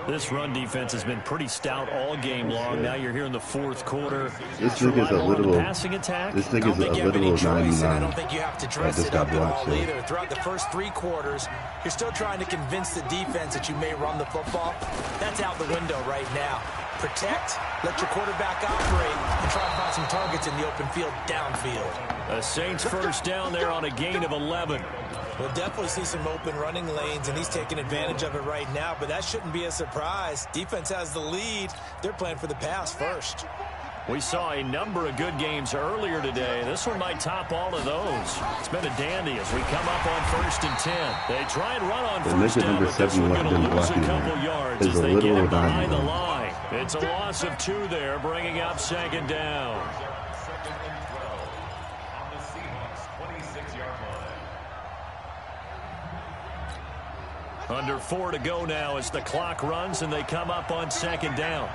S1: This run defense has been pretty stout all game long. Now you're here in the 4th quarter.
S4: This thing is a literal
S1: passing attack.
S4: This thing is a literal 99.
S3: I don't think you have to dress it up at all either. Throughout the first 3 quarters, you're still trying to convince the defense that you may run the football. That's out the window right now. Protect, let your quarterback operate, and try to find some targets in the open field downfield.
S1: A Saints 1st down there on a gain of 11.
S3: We'll definitely see some open running lanes, and he's taking advantage of it right now, but that shouldn't be a surprise. Defense has the lead. They're playing for the pass first.
S1: We saw a number of good games earlier today. This one might top all of those. It's been a dandy as we come up on 1st and 10. They try and run on 1st down, but this one going to lose a couple yards as they get him behind the line. It's a loss of 2 there, bringing up 2nd down. Under 4 to go now as the clock runs and they come up on 2nd down.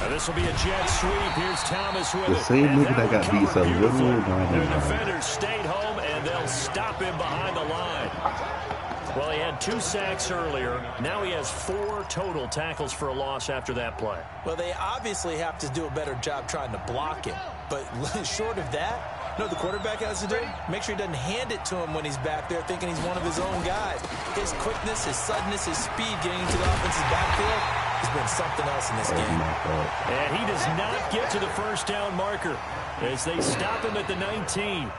S1: This will be a jet sweep. Here's Thomas with
S4: the same nigga that got beat so little.
S1: Their defenders stayed home, and they'll stop him behind the line. Well, he had 2 sacks earlier. Now he has 4 total tackles for a loss after that play.
S3: Well, they obviously have to do a better job trying to block him. But short of that, you know what the quarterback has to do? Make sure he doesn't hand it to him when he's back there thinking he's one of his own guys. His quickness, his suddenness, his speed getting into the offensive backfield has been something else in this game.
S1: And he does not get to the first down marker as they stop him at the 19.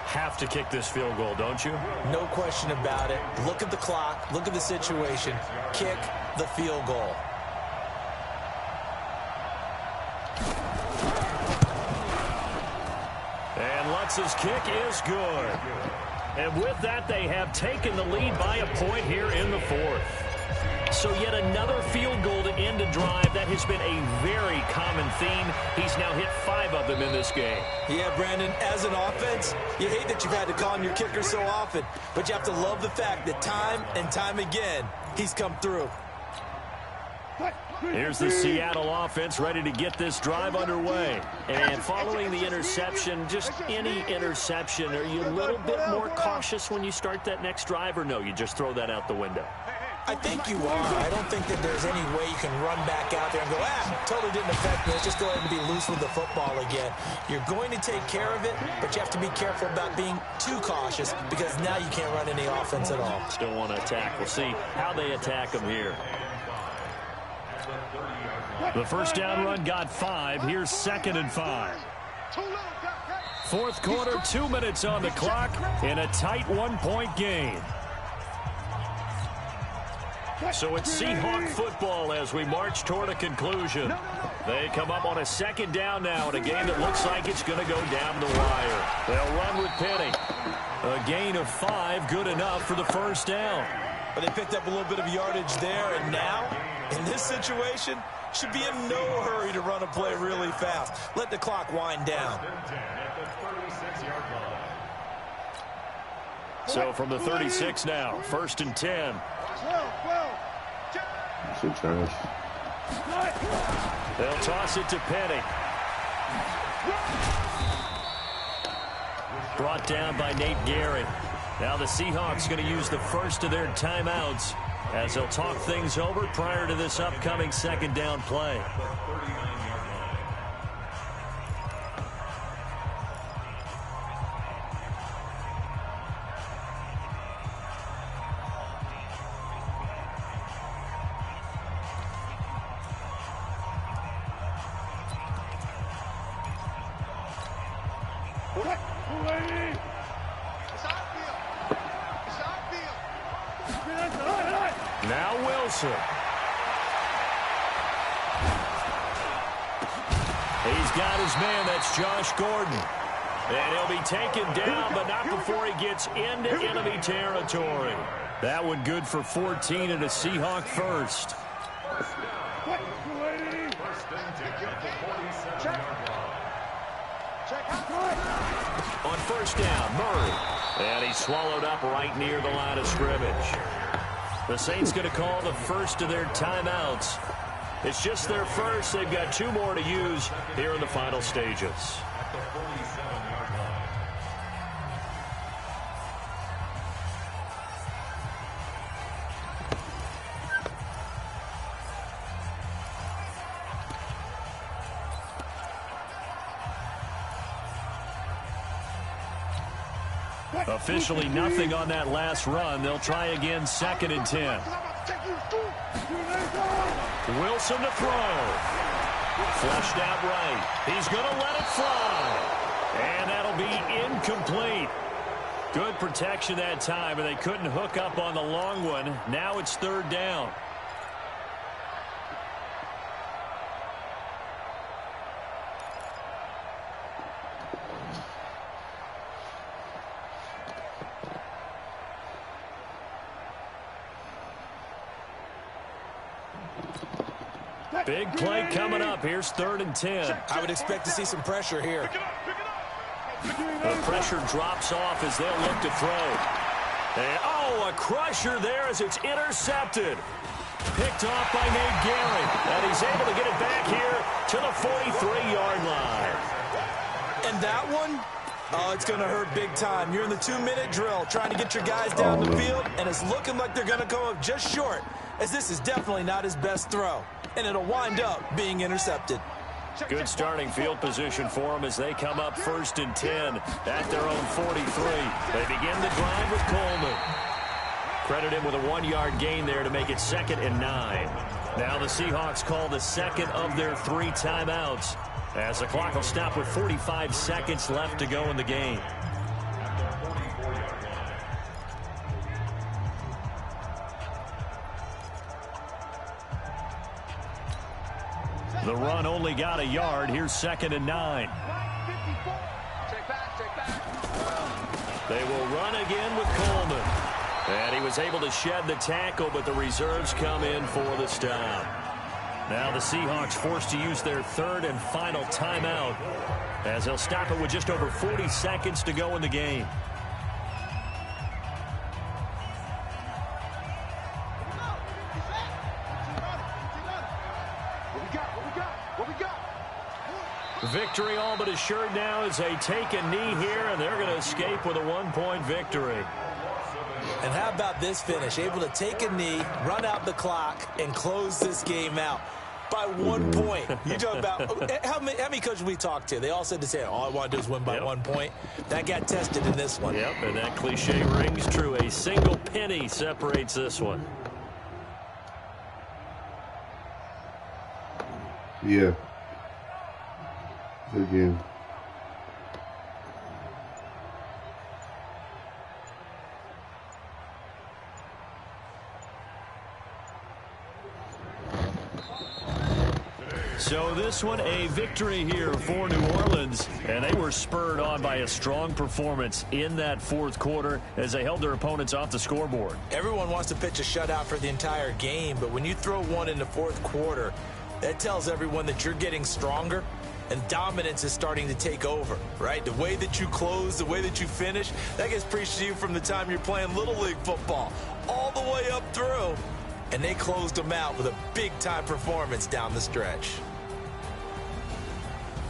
S1: Have to kick this field goal, don't you?
S3: No question about it. Look at the clock. Look at the situation. Kick the field goal.
S1: And Lutz's kick is good. And with that, they have taken the lead by a point here in the 4th. So yet another field goal to end a drive. That has been a very common theme. He's now hit 5 of them in this game.
S3: Yeah, Brandon, as an offense, you hate that you've had to call on your kicker so often, but you have to love the fact that time and time again, he's come through.
S1: Here's the Seattle offense ready to get this drive underway. And following the interception, just any interception, are you a little bit more cautious when you start that next drive, or no, you just throw that out the window?
S3: I think you are. I don't think that there's any way you can run back out there and go, totally didn't affect me. Let's just go ahead and be loose with the football again. You're going to take care of it, but you have to be careful about being too cautious because now you can't run any offense at all.
S1: Still want to attack. We'll see how they attack them here. The first down run got 5. Here's 2nd and 5. 4th quarter, 2 minutes on the clock in a tight 1-point game. So it's Seahawk football as we march toward a conclusion. They come up on a 2nd down now in a game that looks like it's going to go down the wire. They'll run with Penny. A gain of 5, good enough for the first down.
S3: But they picked up a little bit of yardage there, and now, in this situation, should be in no hurry to run a play really fast. Let the clock wind down.
S1: So from the 36 now, 1st and 10. They'll toss it to Penny. Brought down by Nate Gehry. Now the Seahawks going to use the first of their timeouts as they'll talk things over prior to this upcoming 2nd down play. Now Wilson. He's got his man. That's Josh Gordon. And he'll be taken down, but not before he gets into enemy territory. That one good for 14 and a Seahawk first. On first down, Murray. And he's swallowed up right near the line of scrimmage. The Saints going to call the first of their timeouts. It's just their first. They've got 2 more to use here in the final stages. Officially nothing on that last run. They'll try again, 2nd and 10. Wilson to throw. Flushed out right. He's going to let it fly. And that'll be incomplete. Good protection that time, and they couldn't hook up on the long one. Now it's 3rd down. Big play coming up. Here's 3rd and 10.
S3: I would expect to see some pressure here.
S1: The pressure drops off as they'll look to throw. And, a crusher there as it's intercepted. picked off by Nate Gehring. And he's able to get it back here to the 43-yard line.
S3: And that one, oh, it's going to hurt big time. You're in the 2-minute drill trying to get your guys down the field, and it's looking like they're going to come up just short, as this is definitely not his best throw. And it'll wind up being intercepted.
S1: Good starting field position for them as they come up 1st and 10 at their own 43. They begin the drive with Coleman. Credit him with a 1-yard gain there to make it 2nd and 9. Now the Seahawks call the second of their 3 timeouts as the clock will stop with 45 seconds left to go in the game. The run only got a yard. Here's 2nd and 9. They will run again with Coleman. And he was able to shed the tackle, but the reserves come in for the stop. Now the Seahawks forced to use their 3rd and final timeout as they'll stop it with just over 40 seconds to go in the game. Victory all but assured now as they take a knee here, and they're going to escape with a 1-point victory.
S3: And how about this finish? Able to take a knee, run out the clock, and close this game out by 1 point. You talk about how many coaches we talked to? They all said the same. All I want to do is win by 1 point. That got tested in this one.
S1: Yep, and that cliche rings true. A single penny separates this one.
S4: Yeah. Good game.
S1: So this one a victory here for New Orleans, and they were spurred on by a strong performance in that 4th quarter as they held their opponents off the scoreboard.
S3: Everyone wants to pitch a shutout for the entire game, but when you throw one in the 4th quarter, that tells everyone that you're getting stronger and dominance is starting to take over, right? The way that you close, the way that you finish, that gets preached to you from the time you're playing Little League football all the way up through. And they closed them out with a big-time performance down the stretch.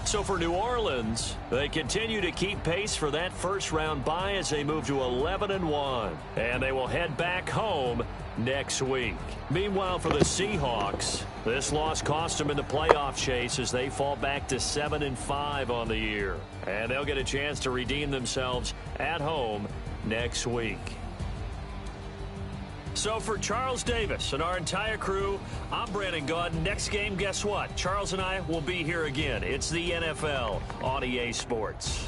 S1: So for New Orleans, they continue to keep pace for that first-round bye as they move to 11-1. And they will head back home next week. Meanwhile, for the Seahawks, this loss cost them in the playoff chase as they fall back to 7-5 on the year. And they'll get a chance to redeem themselves at home next week. So for Charles Davis and our entire crew, I'm Brandon Gaudin. Next game, guess what? Charles and I will be here again. It's the NFL on EA Sports.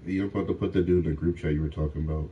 S4: You're about to put the dude in the group chat you were talking about.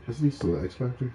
S4: Isn't he still an X Factor?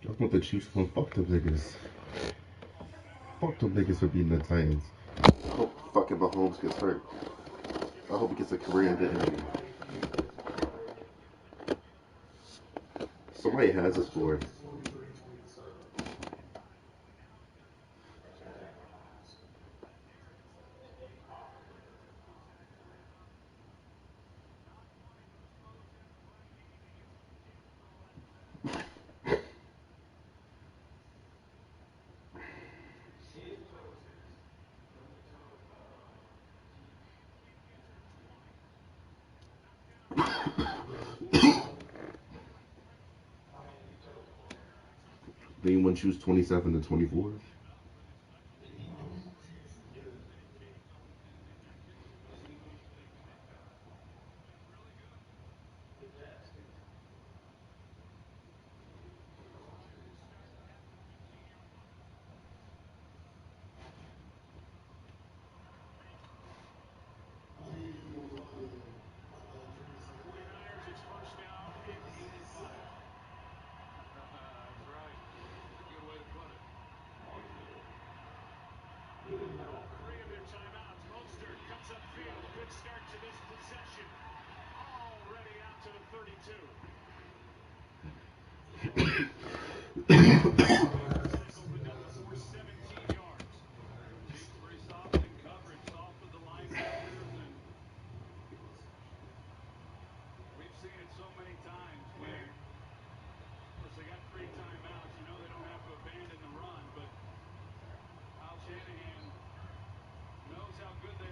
S4: I want the Chiefs to fuck them niggas. Fuck them niggas for beating the Titans. I hope fucking Mahomes gets hurt. I hope he gets a career-ending injury. Somebody has a score. Did anyone choose 27 to 24?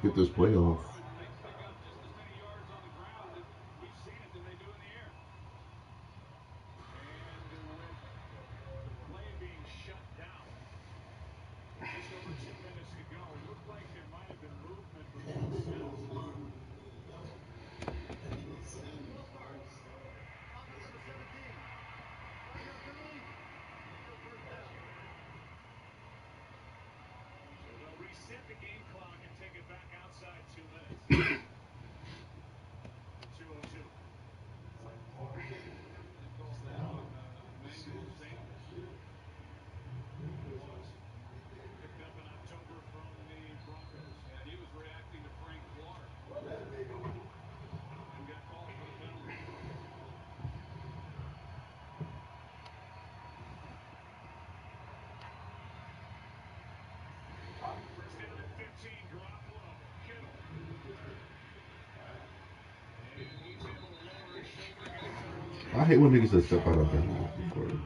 S4: Get this playoff. I hate when niggas just step out of bounds before.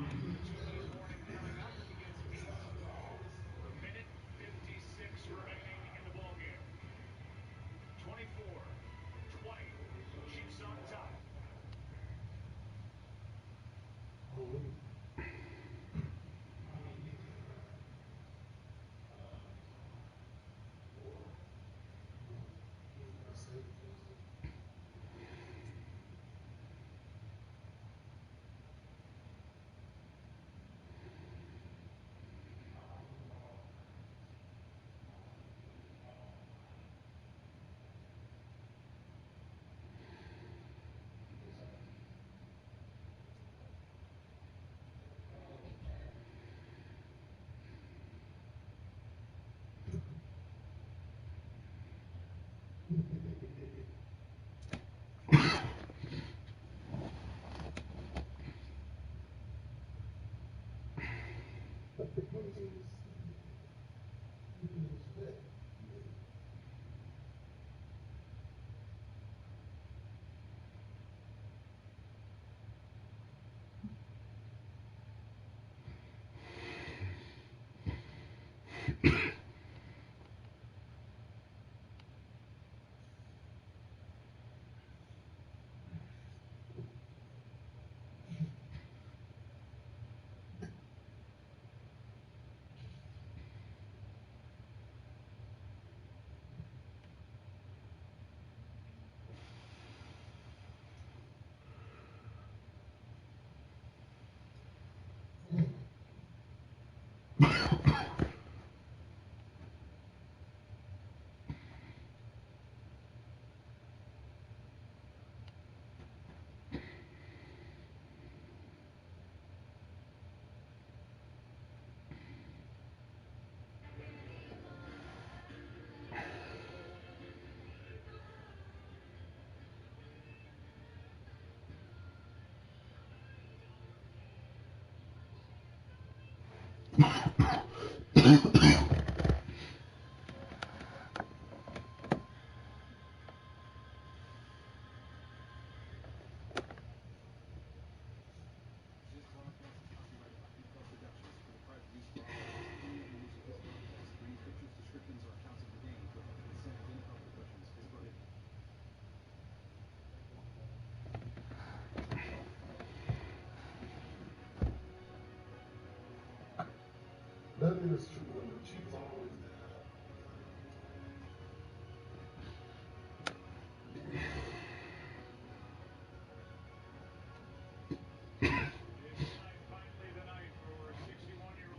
S4: That is true. She's always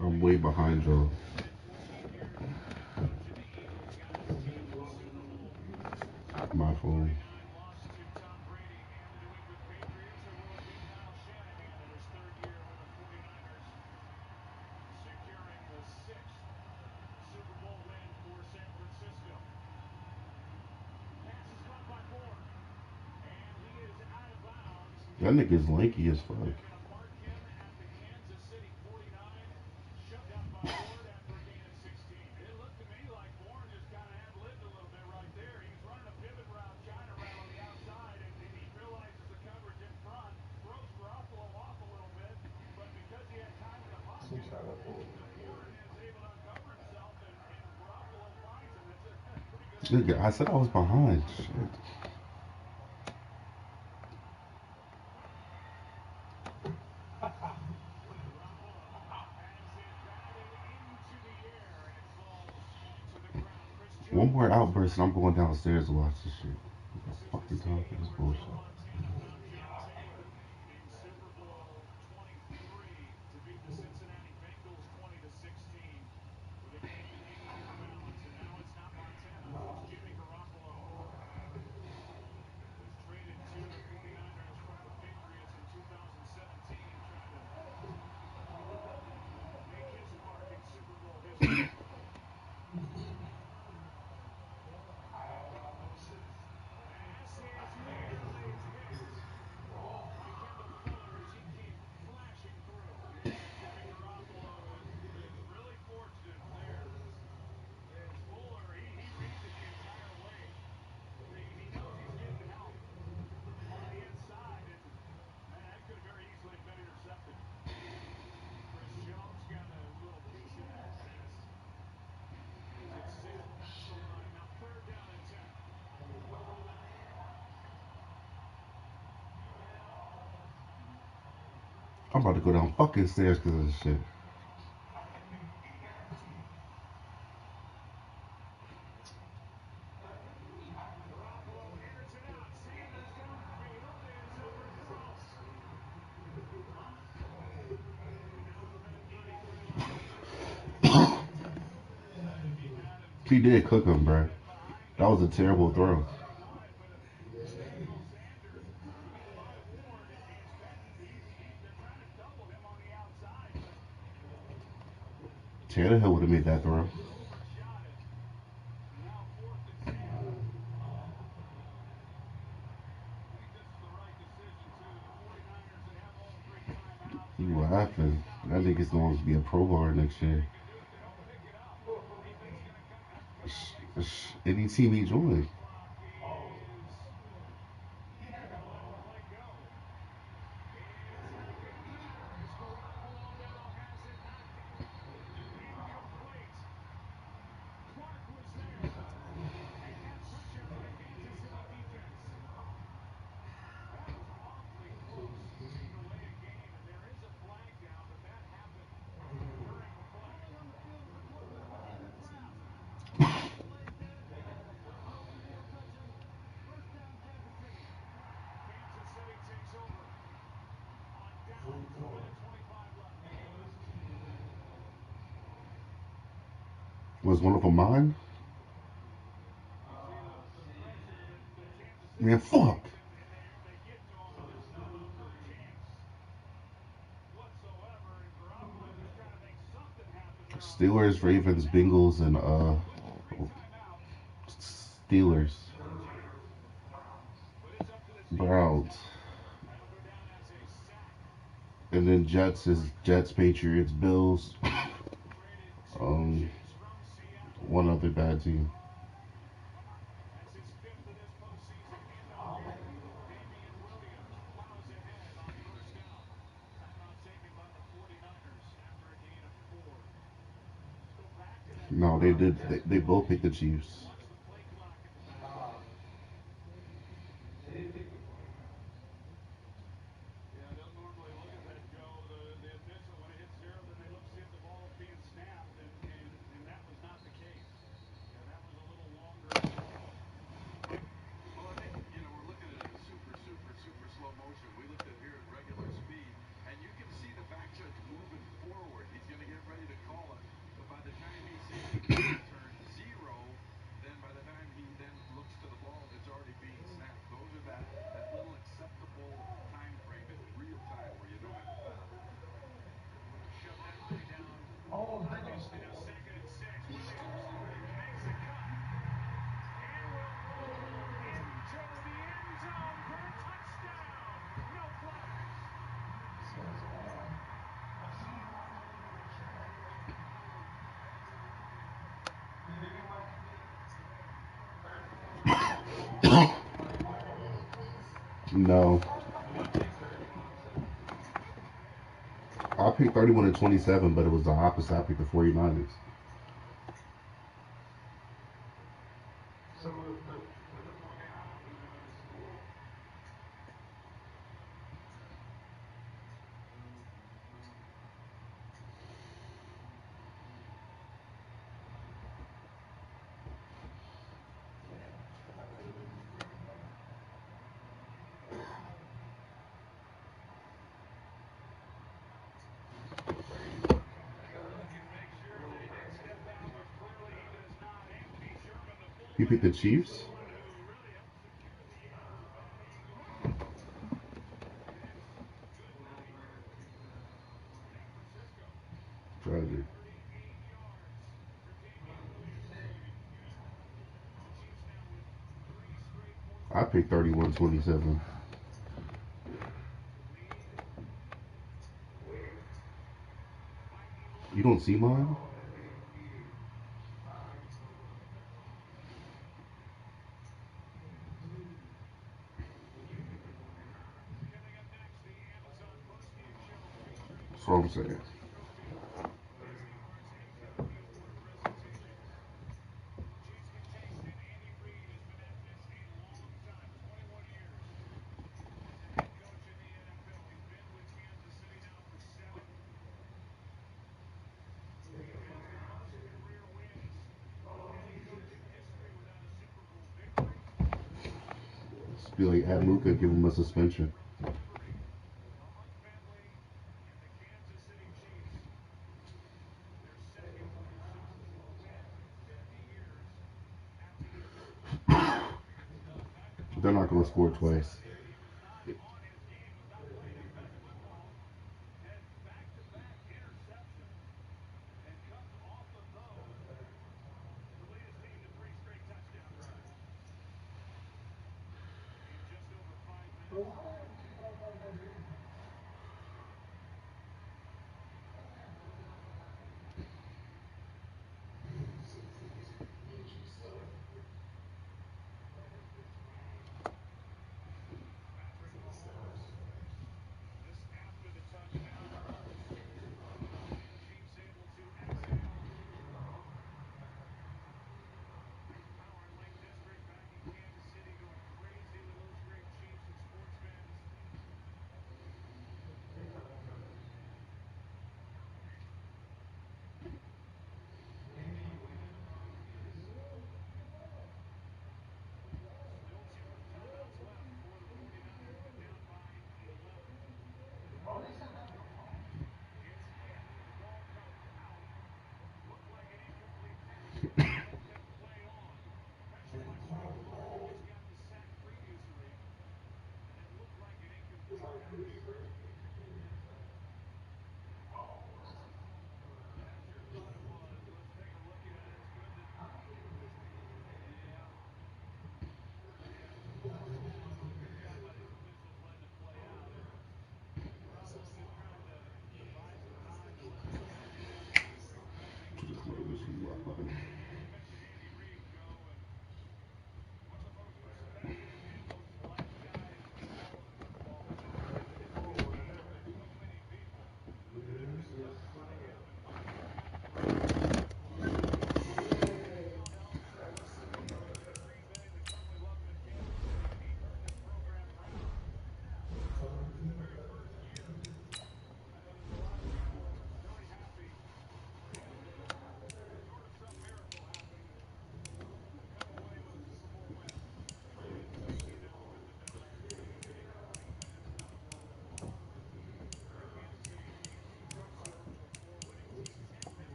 S4: I'm way behind y'all. My phone. That nigga's lanky as fuck. Nigga, I said I was behind. Shit. One more outburst and I'm going downstairs to watch this shit. What the fuck you talking this bullshit? I'm about to go down fucking stairs because of this shit. He did cook him, bro. That was a terrible throw. Tannehill would have made that throw. You laughing. That nigga's going to be a pro bowler next year. Any team he joins. Was one of them mine? Man, fuck. Steelers, Ravens, Bengals, and Steelers, Browns, and then Jets is Jets, Patriots, Bills. One other bad team. No, they did. They both picked the Chiefs. No. I picked 31 and 27, but it was the opposite. I picked the 49ers. You picked the Chiefs? Tragic. I picked 31-27. You don't see mine? That's what I'm saying. Just be like, at Luka, give him a suspension. They're not going to score twice.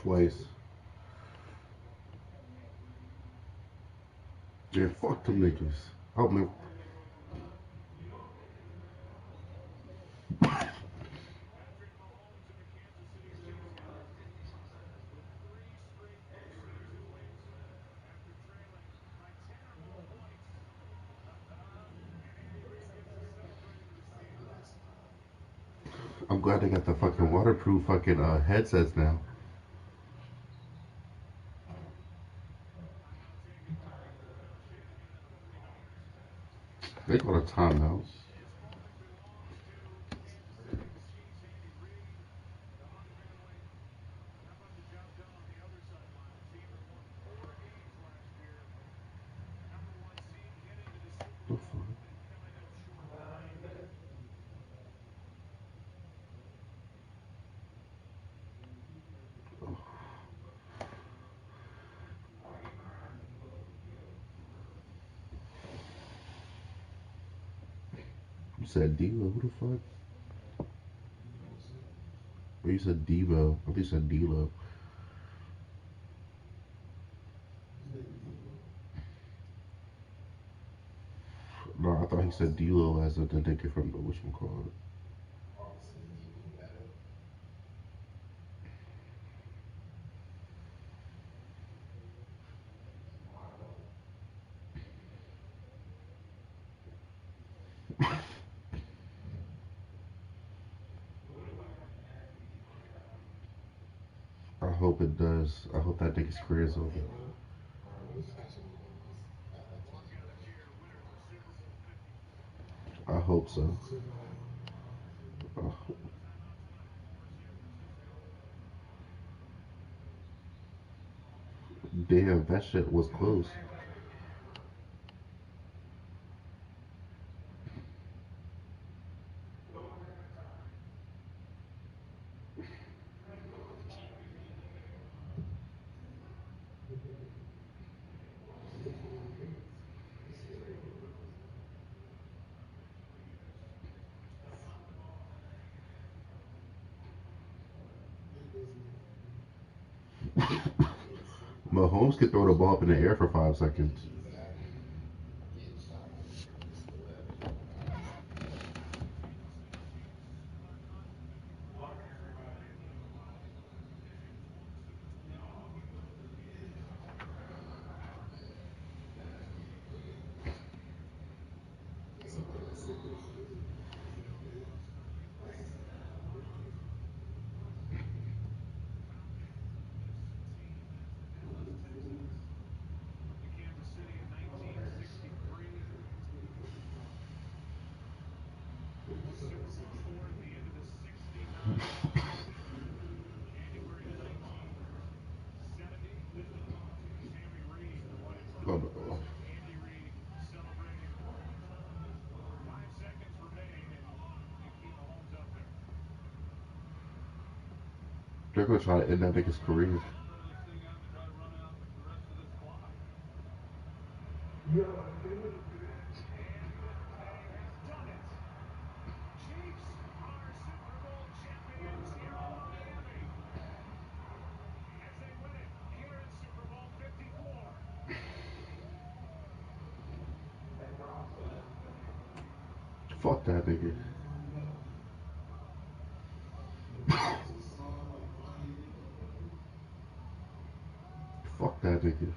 S4: Twice. Yeah, fuck them niggas. Help me. I'm glad they got the fucking waterproof fucking headsets now. They got a timeout. The fuck? You said Devo? Who the fuck? Or you said Devo? I think you said Delo. No, I thought he said Delo as the nigga from the whatchamacallit. I hope it does. I hope that nigga's career is over. I hope so. Damn, that shit was close. Mahomes could throw the ball up in the air for 5 seconds. Oh, no. They're gonna try to end that nigga's career. Fuck that nigga. Fuck that nigga.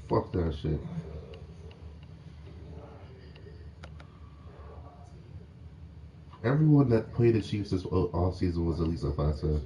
S4: Fuck that shit. Everyone that played the Chiefs this all season was at least a 5-7.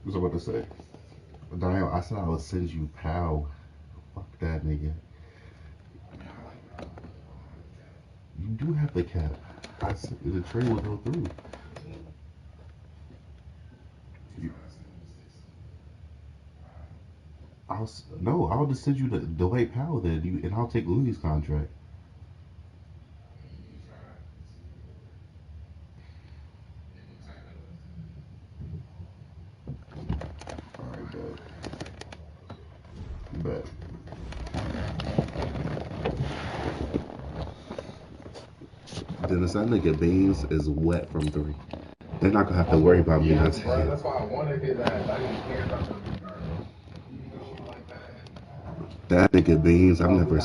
S4: was I about to say? Dial, I said I would send you POW. Fuck that nigga. You do have the cap. The trade will go through. I'll just send you the Dwight Powell then, and I'll take Looney's contract. Alright, bet. Dennis, that nigga Beans is wet from 3. They're not gonna have to worry about me not taking it.
S6: That's why I wanted his ass. I didn't care about the
S4: That nigga Beans, I've never